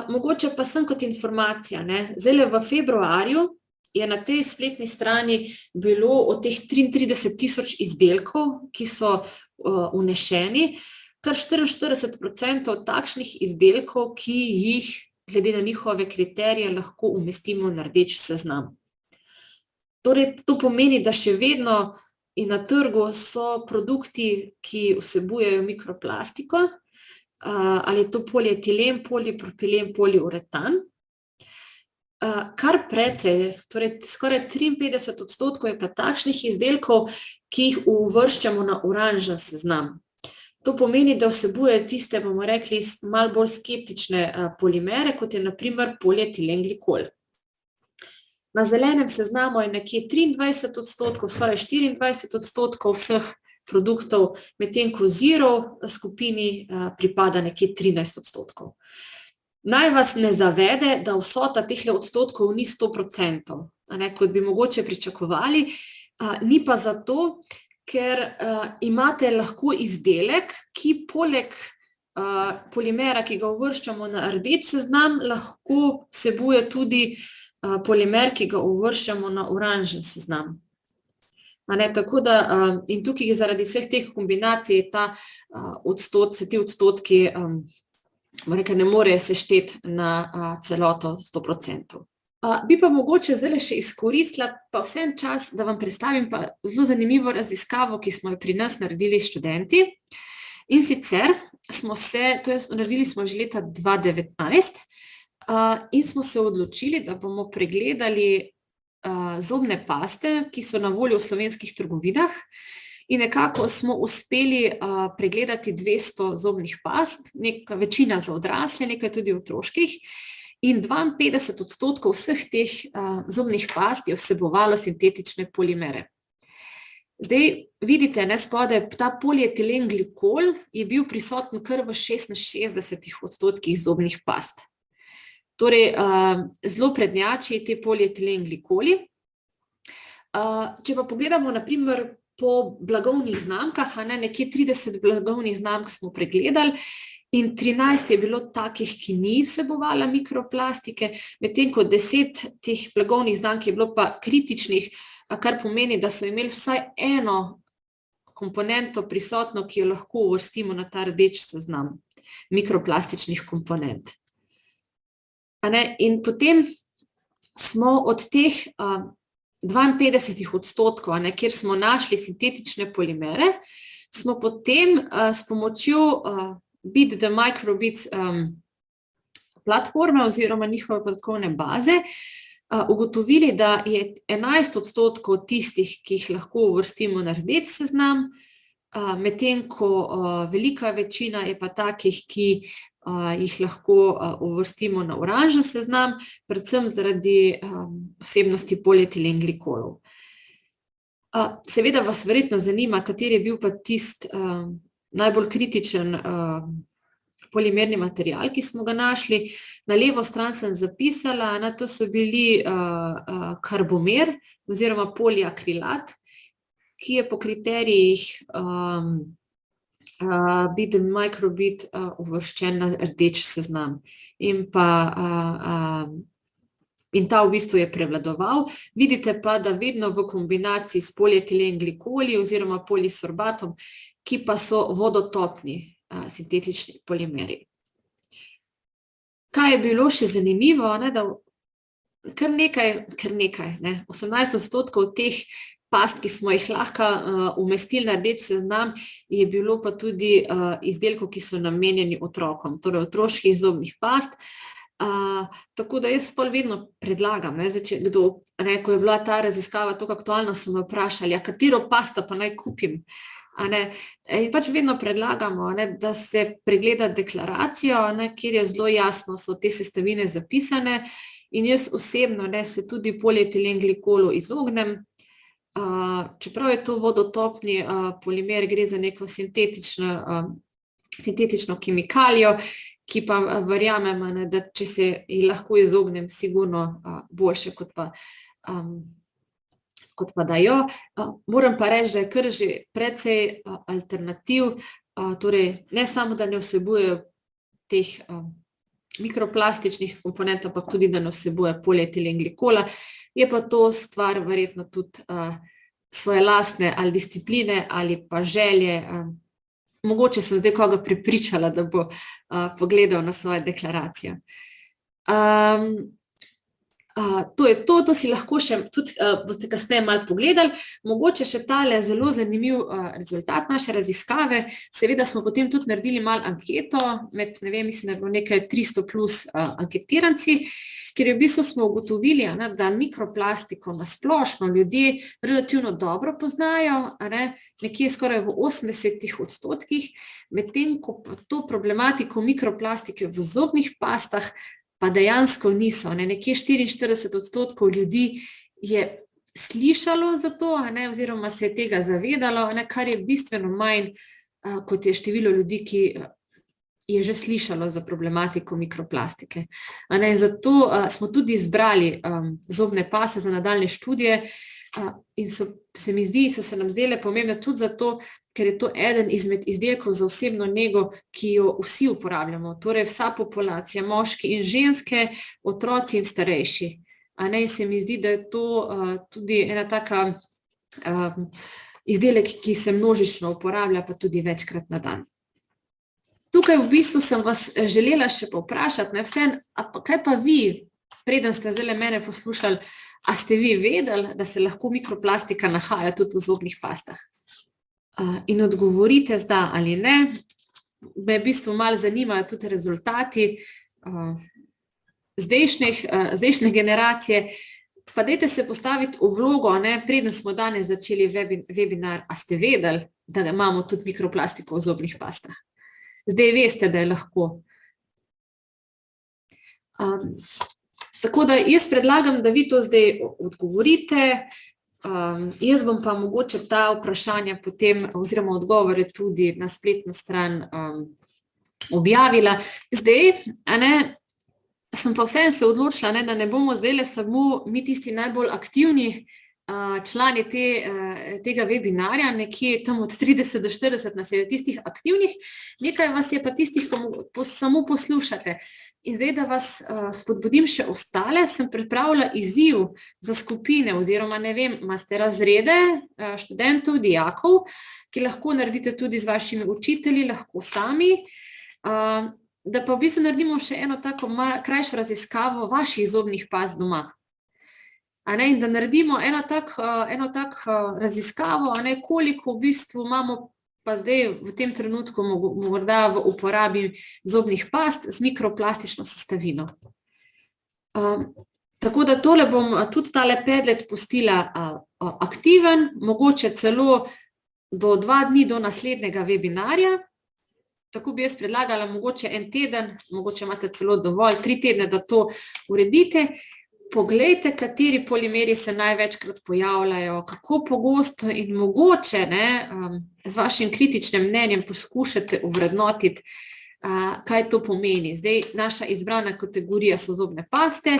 Mogoče pa sem kot informacija, zdaj v februarju je na tej spletni strani bilo od teh 33.000 izdelkov, ki so vnešeni, kar 44% takšnih izdelkov, ki jih glede na njihove kriterije lahko umestimo na rdeč seznam. Torej, to pomeni, da še vedno in na trgu so produkti, ki vsebujejo mikroplastiko, ali je to polietilen, polipropilen, poliuretan. Kar precej, torej skoraj 53% je pa takšnih izdelkov, ki jih uvrščamo na oranžen seznam. To pomeni, da vsebuje tiste, bomo rekli, malo bolj skeptične polimere, kot je na primer polietilen glikol. Na zelenem seznamu je nekje 23%, skoraj 24% vseh produktov, medtem ko zero skupini pripada nekje 13%. Naj vas ne zavede, da vsota tehle odstotkov ni 100%, kot bi mogoče pričakovali, ni pa zato, ker imate lahko izdelek, ki poleg polimera, ki ga uvrščamo na rdeč seznam, lahko vsebuje tudi polimer, ki ga uvrščamo na oranžen seznam. Tako da, in tukaj zaradi vseh teh kombinacij se ti odstotki ne morejo sešteti na celoto 100%. Bi pa mogoče zdaj še izkoristila pa vsem čas, da vam predstavim pa zelo zanimivo raziskavo, ki smo jo pri nas naredili študenti. In sicer naredili smo že leta 2019 in smo se odločili, da bomo pregledali zobne paste, ki so na voljo v slovenskih trgovinah, in nekako smo uspeli pregledati 200 zobnih past, večina za odrasle, nekaj tudi otroških, in 52% vseh teh zobnih past je vsebovalo sintetične polimere. Zdaj vidite, spodaj, ta polietilen glikol je bil prisoten kar v 66% zobnih past. Torej, zelo prednjači te polietilen glikoli. Če pa pogledamo, na primer, po blagovnih znamkah, nekje 30 blagovnih znamk smo pregledali in 13 je bilo takih, ki ni vsebovala mikroplastike, medtem ko 10 teh blagovnih znamk je bilo pa kritičnih, kar pomeni, da so imeli vsaj eno komponento prisotno, ki jo lahko uvrstimo na ta rdeč seznam mikroplastičnih komponent. In potem smo od teh 52%, kjer smo našli sintetične polimere, smo potem s pomočjo Beat the Microbits platforme oziroma njihove podatkovne baze ugotovili, da je 11% tistih, ki jih lahko uvrstimo na rdeč seznam, medtem ko velika večina je pa takih, ki jih lahko uvrstimo na oranžen seznam, predvsem zaradi vsebnosti polietilen glikolov. Seveda vas verjetno zanima, kateri je bil pa tisti najbolj kritičen polimerni material, ki smo ga našli. Na levo stran sem zapisala, to so bili karbomer oziroma poliakrilat, ki je po kriterijih Beat the Microbit uvrščen na rdeč seznam. In ta v bistvu je prevladoval. Vidite pa, da vedno v kombinaciji s polietilen glikoli oziroma polisorbatom, ki pa so vodotopni sintetični polimeri. Kaj je bilo še zanimivo, da kar nekaj, 18% teh past, ki smo jih lahko umestili na rdeč seznam, je bilo pa tudi izdelkov, ki so namenjeni otrokom, torej otroških zobnih past. Tako da jaz vedno predlagam, ko je bila ta raziskava tako aktualna, so me vprašali, katero pasto pa naj kupim. In pač vedno predlagamo, da se pregleda deklaracijo, kjer je zelo jasno, so te sestavine zapisane, in jaz osebno se tudi polietilen glikolu izognem. Čeprav je to vodotopni polimer, gre za neko sintetično kemikalijo, ki pa verjamem, da če se ji lahko izognem, sigurno boljše kot pa da jo. Moram pa reči, da je kar že precej alternativ, torej ne samo, da ne vsebujejo teh mikroplastičnih komponent, ampak tudi, da ne vsebuje polietilen glikola. Je pa to stvar verjetno tudi svoje lastne ali discipline ali pa želje. Mogoče sem zdaj koga prepričala, da bo pogledal na svojo deklaracijo. To si lahko še tudi boste kasneje malo pogledali. Mogoče še tale zelo zanimiv rezultat naše raziskave. Seveda smo potem tudi naredili malo anketo med, ne vem, mislim, da je bilo nekaj 300 plus anketiranci, ker v bistvu smo ugotovili, da mikroplastiko na splošno ljudje relativno dobro poznajo, nekje skoraj v 80%, medtem ko to problematiko mikroplastike v zobnih pastah pa dejansko niso. Nekje 44% ljudi je slišalo za to, oziroma se je tega zavedalo, kar je bistveno manj, kot je število ljudi, ki je že slišalo za problematiko mikroplastike. Zato smo tudi izbrali zobne paste za nadaljne študije in so se nam zdele pomembne tudi zato, ker je to eden izmed izdelkov za osebno nego, ki jo vsi uporabljamo, torej vsa populacija, moški in ženske, otroci in starejši. In se mi zdi, da je to tudi ena taka izdelek, ki se množično uporablja, pa tudi večkrat na dan. Tukaj v bistvu sem vas želela še povprašati, kaj pa vi, preden ste zdaj mene poslušali, a ste vi vedeli, da se lahko mikroplastika nahaja tudi v zobnih pastah? In odgovorite zdaj ali ne. Me v bistvu malo zanimajo tudi rezultati zdajšnje generacije. Pa dajte se postaviti v vlogo, preden smo danes začeli webinar, a ste vedeli, da imamo tudi mikroplastiko v zobnih pastah? Zdaj veste, da je lahko. Tako da jaz predlagam, da vi to zdaj odgovorite. Jaz bom pa mogoče ta vprašanja potem oziroma odgovore tudi na spletno stran objavila. Zdaj, sem pa vseeno se odločila, da ne bomo zdaj samo mi tisti najbolj aktivni člani tega webinarja, nekje tam od 30 do 40 nas je tistih aktivnih, nekaj vas je pa tistih, ko samo poslušate. In zdaj, da vas spodbudim še ostale, sem pripravila izziv za skupine oziroma, ne vem, imate razrede študentov, dijakov, ki lahko naredite tudi z vašimi učitelji, lahko sami, da pa v bistvu naredimo še eno tako krajšo raziskavo vaših zobnih past doma. In da naredimo eno tako raziskavo, koliko v bistvu imamo pa zdaj v tem trenutku morda v uporabi zobnih past z mikroplastično sestavino. Tako da tole bom tudi tale Padlet pustila aktiven, mogoče celo do 2 dni do naslednjega webinarja. Tako bi jaz predlagala mogoče en teden, mogoče imate celo dovolj, 3 tedne, da to uredite. Poglejte, kateri polimeri se največkrat pojavljajo, kako pogosto in mogoče z vašim kritičnim mnenjem poskušate ovrednotiti, kaj to pomeni. Zdaj, naša izbrana kategorija so zobne paste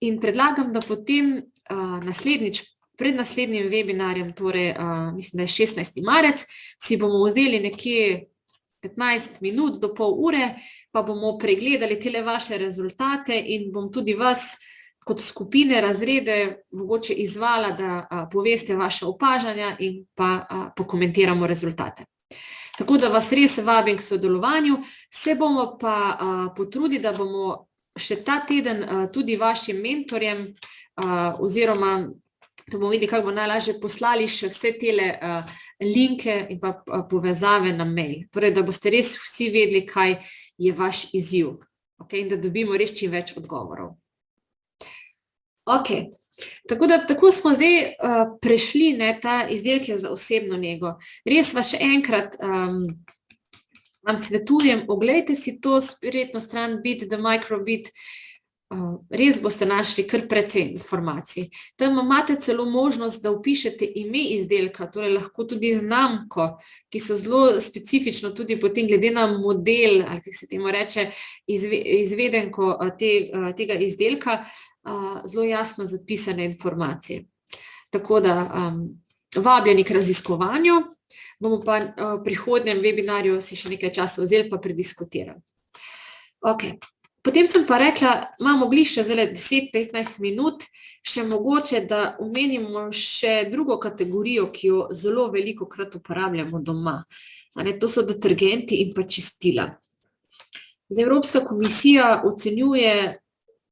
in predlagam, da potem pred naslednjim webinarjem, torej mislim, da je 16. marec, si bomo vzeli nekje 15 minut do pol ure, pa bomo pregledali tele vaše rezultate in bom tudi vas kot skupine, razrede mogoče izvala, da poveste vaše opažanja in pa pokomentiramo rezultate. Tako da vas res vabim k sodelovanju. Se bomo pa potrudili, da bomo še ta teden tudi vašim mentorjem oziroma to bomo videli, kako bo najlažje poslali še vse tele linke in pa povezave na mail. Torej, da boste res vsi vedeli, kaj je vaš izziv. In da dobimo res čim več odgovorov. Tako smo zdaj prešli ta izdelke za osebno nego. Res vas še enkrat vam svetujem, oglejte si to spletno stran Bit the Microbit, res boste našli kar precej informacij. Tam imate celo možnost, da vpišete ime izdelka, torej lahko tudi znamko, ki so zelo specifično tudi potem glede na model, ali kako se temu reče, izvedenko tega izdelka, zelo jasno zapisane informacije. Tako da vabljeni k raziskovanju, bomo pa v prihodnjem webinarju si še nekaj časa vzeli pa prediskutirali. Potem sem pa rekla, imamo bližje zdaj 10-15 minut, še mogoče, da omenimo še drugo kategorijo, ki jo zelo veliko krat uporabljamo doma. To so detergenti in pa čistila. Evropska komisija ocenjuje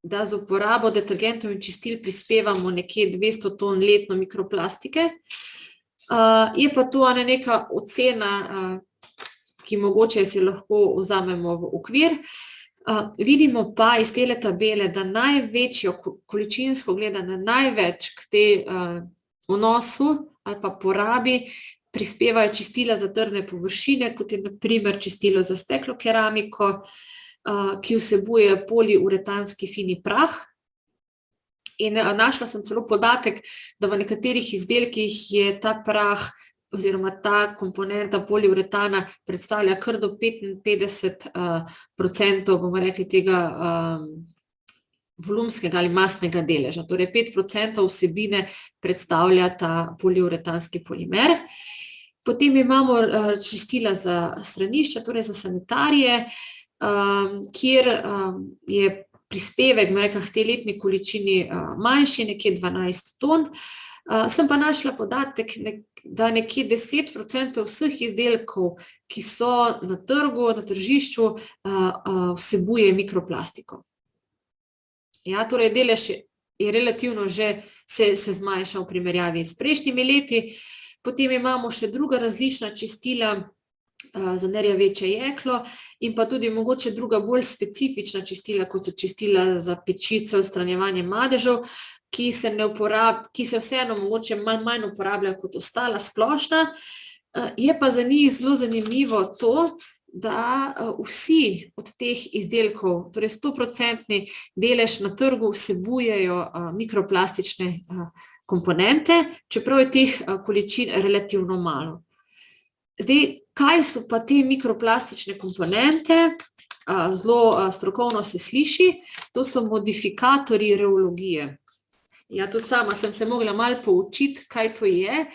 da z uporabo detergentov in čistil prispevamo nekje 200 ton letno mikroplastike. Je pa to neka ocena, ki mogoče si lahko vzamemo v okvir. Vidimo pa iz tele tabele, da največjo količinsko gledano, največ k tej vnosu ali pa porabi prispevajo čistila za trdne površine, kot je na primer čistilo za steklokeramiko, ki vsebuje poliuretanski fini prah. In našla sem celo podatek, da v nekaterih izdelkih je ta prah oziroma ta komponenta poliuretana predstavlja kar do 55%, bomo rekli, tega volumskega ali masnega deleža. Torej 5% vsebine predstavlja ta poliuretanski polimer. Potem imamo čistila za stranišča, torej za sanitarije, kjer je prispevek k tej letni količini manjši, nekje 12 ton. Sem pa našla podatek, da nekje 10% vseh izdelkov, ki so na trgu, na tržišču, vsebuje mikroplastiko. Ja, torej delež je relativno že se zmanjšal v primerjavi s prejšnjimi leti. Potem imamo še druga različna čistila za nerjaveče jeklo in pa tudi mogoče druga bolj specifična čistila, kot so čistila za pečice, odstranjevanje madežev, ki se vseeno mogoče manj uporabljajo kot ostala splošna. Je pa za njih zelo zanimivo to, da vsi od teh izdelkov, torej 100% delež na trgu vsebujejo mikroplastične komponente, čeprav je teh količin relativno malo. Zdaj, kaj so pa te mikroplastične komponente? Zelo strokovno se sliši, to so modifikatorji reologije. Ja, tudi sama sem se mogla malo poučiti, kaj to je.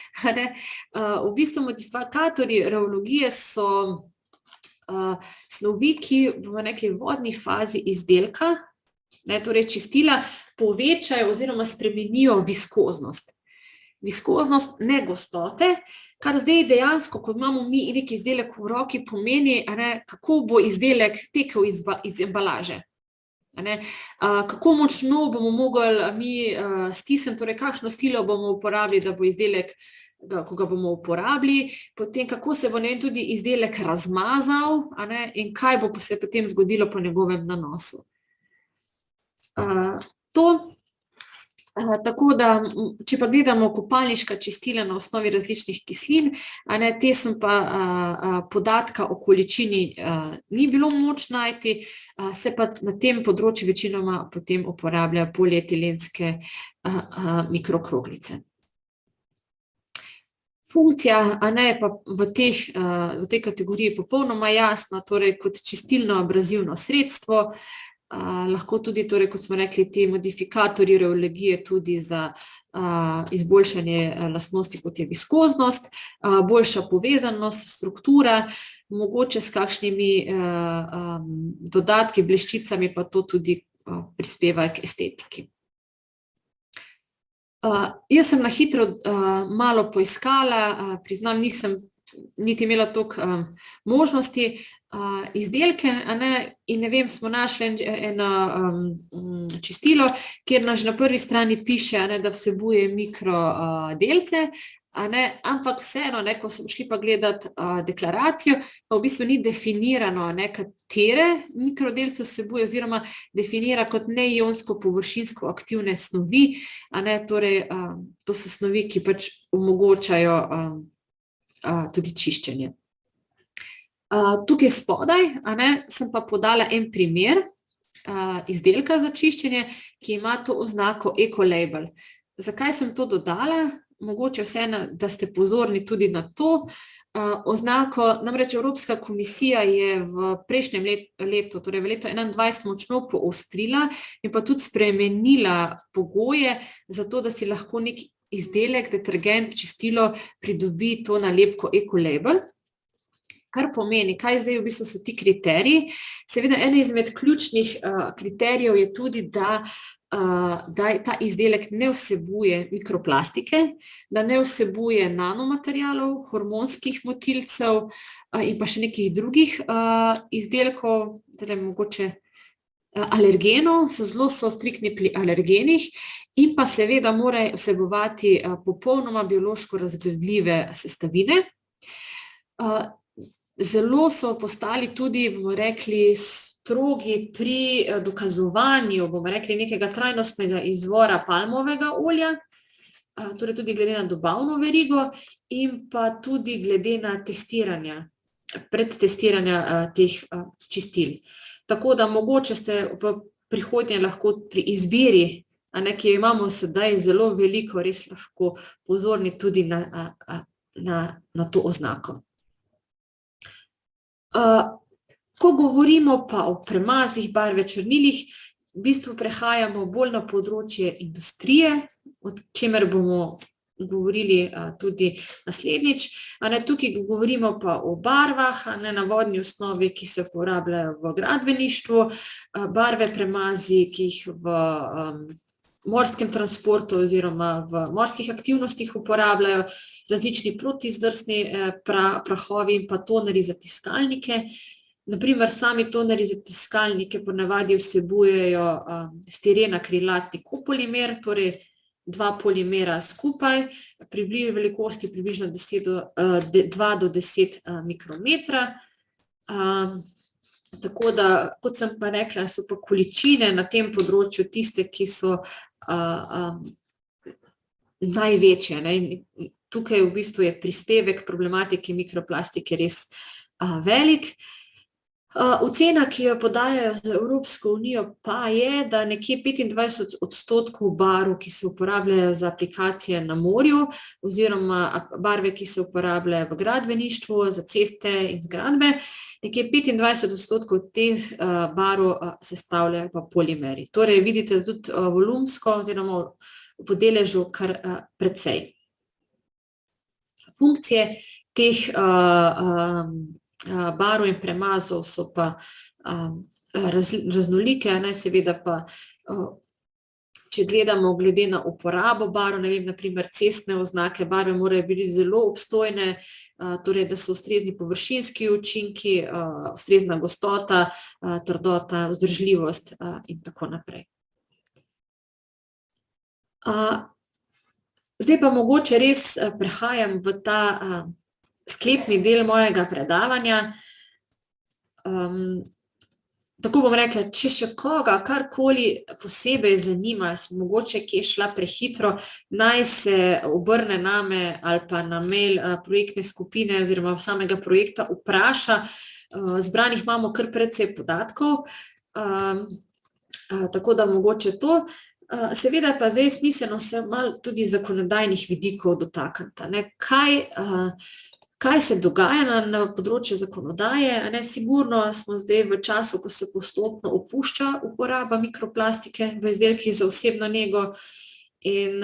V bistvu modifikatorji reologije so snovi, ki v neki vodni fazi izdelka, torej čistila, povečajo oziroma spremenijo viskoznost. Viskoznost, ne gostote, kar zdaj dejansko, ko imamo mi neki izdelek v roki, pomeni, kako bo izdelek tekel iz embalaže. Kako močno bomo mogli mi stisniti, torej kakšno stilo bomo uporabili, da bo izdelek, ko ga bomo uporabili, potem kako se bo tudi izdelek razmazal in kaj bo se potem zgodilo po njegovem nanosu. Tako da, če pa gledamo kopalniška čistila na osnovi različnih kislin, te sem pa podatka o količini ni bilo moč najti, se pa na tem področju večinoma potem uporabljajo polietilenske mikrokroglice. Funkcija je pa v tej kategoriji popolnoma jasna, torej kot čistilno-abrazivno sredstvo, lahko tudi, torej, kot smo rekli, ti modifikatorji reologije tudi za izboljšanje lastnosti, kot je viskoznost, boljša povezanost, struktura, mogoče s kakšnimi dodatki, bleščicami pa to tudi prispeva k estetiki. Jaz sem na hitro malo poiskala, priznam, nisem niti imela toliko možnosti, izdelke, in ne vem, smo našli eno čistilo, kjer na prvi strani piše, da vsebuje mikrodelce, ampak vseeno, ko smo šli pa gledati deklaracijo, pa v bistvu ni definirano, katere mikrodelce vsebuje, oziroma definira kot neionsko površinsko aktivne snovi, torej to so snovi, ki pač omogočajo tudi čiščenje. Tukaj spodaj sem pa podala en primer izdelka za čiščenje, ki ima to oznako ecolabel. Zakaj sem to dodala? Mogoče vseeno, da ste pozorni tudi na to oznako, namreč Evropska komisija je v prejšnjem letu, torej v letu 2021 močno poostrila in pa tudi spremenila pogoje za to, da si lahko nek izdelek, detergent, čistilo pridobi to nalepko ecolabel. Kar pomeni, kaj zdaj v bistvu so ti kriteriji. Seveda, eden izmed ključnih kriterijev je tudi, da ta izdelek ne vsebuje mikroplastike, da ne vsebuje nanomaterialov, hormonskih motilcev in pa še nekih drugih izdelkov, mogoče alergenov, zelo so striktni pri alergenih in pa seveda morajo vsebovati popolnoma biološko razgradljive sestavine. Zelo so postali tudi, bomo rekli, strogi pri dokazovanju, bomo rekli, nekega trajnostnega izvora palmovega olja, torej tudi glede na dobavno verigo in pa tudi glede na testiranja, predtestiranja teh čistil. Tako da mogoče ste v prihodnje lahko pri izbiri, ki jo imamo sedaj zelo veliko, res lahko pozorni tudi na to oznako. Ko govorimo pa o premazih, barve, črnilih, v bistvu prehajamo bolj na področje industrije, o čemer bomo govorili tudi naslednjič. Tukaj govorimo pa o barvah, na vodni osnovi, ki se uporabljajo v gradbeništvu, barve, premazi, ki jih v morskem transportu oziroma v morskih aktivnostih uporabljajo, različni protizdrsni prahovi in pa tonerji za tiskalnike. Naprimer, sami tonerji za tiskalnike ponavadi vsebujejo stiren akrilatni kopolimer, torej 2 polimera skupaj, pri velikosti približno 2 do 10 mikrometra. Tako da, kot sem pa rekla, so pa količine na tem področju tiste, ki so največje. Tukaj v bistvu je prispevek problematike mikroplastike res velik. Ocena, ki jo podajajo za Evropsko unijo, pa je, da nekje 25% barv, ki se uporabljajo za aplikacije na morju, oziroma barve, ki se uporabljajo v gradbeništvu, za ceste in zgradbe, nekje 25% teh barv sestavljajo pa polimeri. Torej, vidite tudi volumsko oziroma po deležu kar precej. Funkcije teh barv in premazov so pa raznolike, seveda pa, če gledamo glede na uporabo barv, ne vem, naprimer cestne oznake, barve morajo biti zelo obstojne, torej, da so ustrezni površinski učinki, ustrezna gostota, trdota, vzdržljivost in tako naprej. Zdaj pa mogoče res prehajam v ta sklepni del mojega predavanja. Tako bom rekla, če še koga karkoli posebej zanima, mogoče kje šla prehitro, naj se obrne name ali pa na mail projektne skupine oziroma samega projekta vpraša. Zbranih imamo kar precej podatkov, tako da mogoče to. Seveda pa zdaj je smiselno se malo tudi zakonodajnih vidikov dotakniti. Kaj se dogaja na področju zakonodaje? Sigurno smo zdaj v času, ko se postopno opušča uporaba mikroplastike v izdelkih za osebno nego in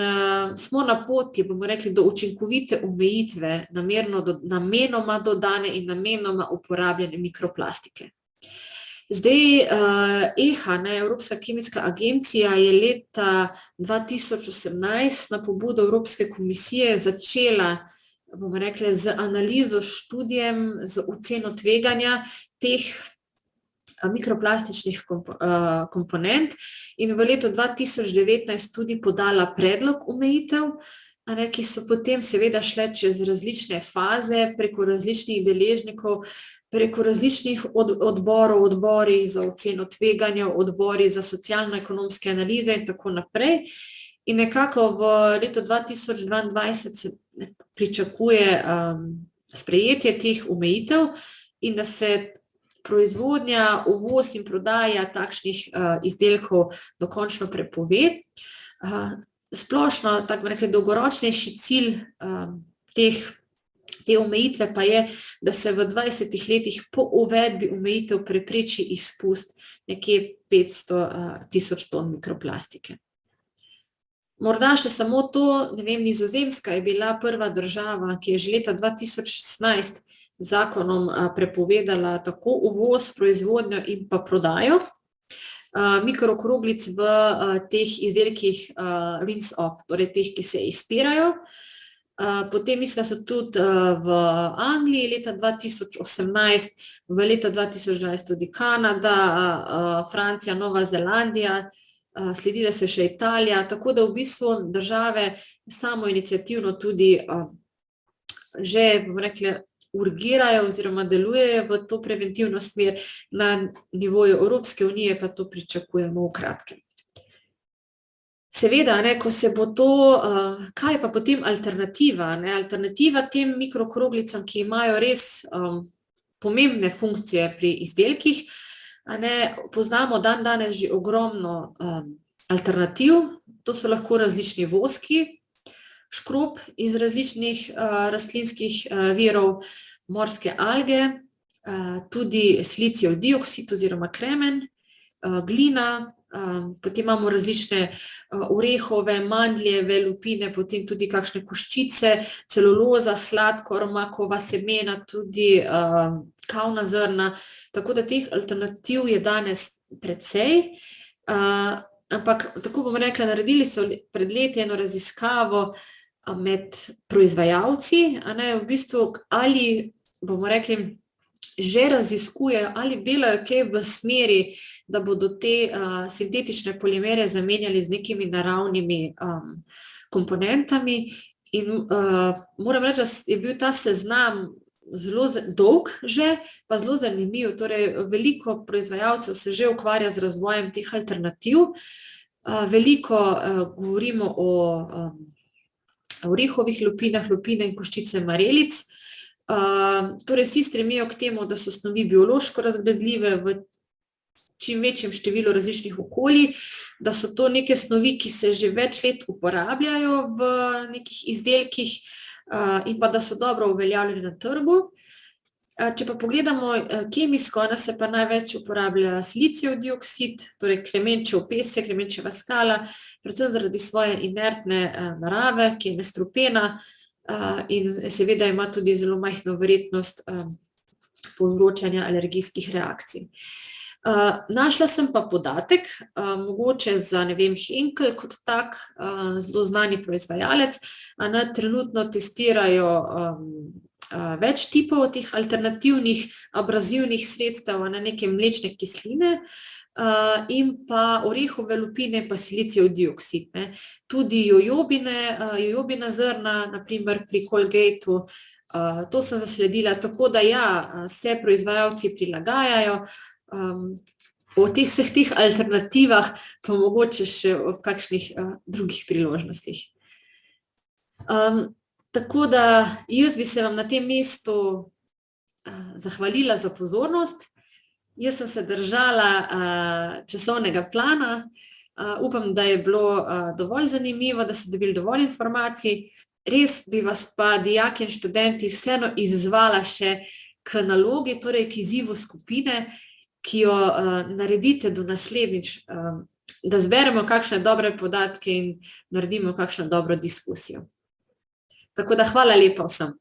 smo na poti, bomo rekli, do učinkovite omejitve namenoma dodane in namenoma uporabljene mikroplastike. Zdaj, EHA, Evropska kemijska agencija, je leta 2018 na pobudo Evropske komisije začela, bomo rekli, z analizo, študijem, z oceno tveganja teh mikroplastičnih komponent in v letu 2019 tudi podala predlog omejitev, ki so potem seveda šle čez različne faze, preko različnih deležnikov, preko različnih odborov, odbori za oceno tveganja, odbori za socialno-ekonomske analize in tako naprej. In nekako v letu 2022 se pričakuje sprejetje teh omejitev in da se proizvodnja, uvoz in prodaja takšnih izdelkov dokončno prepove. Splošno, tako bi rekli, dolgoročnejši cilj te omejitve pa je, da se v 20 letih po uvedbi omejitev prepreči izpust nekje 500.000 ton mikroplastike. Morda še samo to, ne vem, Nizozemska je bila prva država, ki je že leta 2016 zakonom prepovedala tako uvoz, proizvodnjo in pa prodajo mikrokroglic v teh izdelkih rinse-off, torej teh, ki se izpirajo. Potem mislim, da so tudi v Angliji leta 2018, v letu 2020 tudi Kanada, Francija, Nova Zelandija, sledile so še Italija, tako da v bistvu države samoiniciativno tudi že, bomo rekli, urgirajo oziroma delujejo v to preventivno smer, na nivoju Evropske unije pa to pričakujemo v kratkem. Seveda, ko se bo to, kaj je pa potem alternativa? Alternativa tem mikrokroglicam, ki imajo res pomembne funkcije pri izdelkih, poznamo danes že ogromno alternativ, to so lahko različni voski, škrob iz različnih rastlinskih virov, morske alge, tudi silicijev dioksid oziroma kremen, glina, potem imamo različne orehove, mandljeve, lupine, potem tudi kakšne koščice, celuloza, sladkor, makova semena, tudi kavna zrna, tako da teh alternativ je danes precej, ampak tako bomo rekla, naredili so pred leti eno raziskavo med proizvajalci, v bistvu ali bomo rekli, že raziskujejo ali delajo kaj v smeri, da bodo te sintetične polimere zamenjali z nekimi naravnimi komponentami. In moram reči, da je bil ta seznam zelo dolg že, pa zelo zanimiv. Torej, veliko proizvajalcev se že ukvarja z razvojem teh alternativ. Veliko govorimo o orehovih lupinah, lupine in koščice marelic. Torej, vsi stremijo k temu, da so snovi biološko razgradljive v čim večjem številu različnih okolij, da so to neke snovi, ki se že več let uporabljajo v nekih izdelkih in pa da so dobro uveljavljeni na trgu. Če pa pogledamo kemijsko, se pa največ uporablja silicijev dioksid, torej kremenčev pesek, kremenčeva skala, predvsem zaradi svoje inertne narave, ki je nestrupena, in seveda ima tudi zelo majhno verjetnost povzročanja alergijskih reakcij. Našla sem pa podatek, mogoče za, ne vem, Henkel kot tak, zelo znani proizvajalec, trenutno testirajo več tipov teh alternativnih abrazivnih sredstev, neke mlečne kisline, in pa orehove lupine pa silicijev dioksid. Tudi jojobina zrna, na primer pri Colgateu, to sem zasledila, tako da ja, se proizvajalci prilagajajo, o vseh teh alternativah pa mogoče še v kakšnih drugih priložnostih. Tako da jaz bi se vam na tem mestu zahvalila za pozornost. Jaz sem se držala časovnega plana, upam, da je bilo dovolj zanimivo, da ste dobili dovolj informacij. Res bi vas pa dijaki in študenti vseeno izzvala še k nalogi, torej k izzivu skupine, ki jo naredite do naslednjič, da zberemo kakšne dobre podatke in naredimo kakšno dobro diskusijo. Tako da hvala lepa vsem.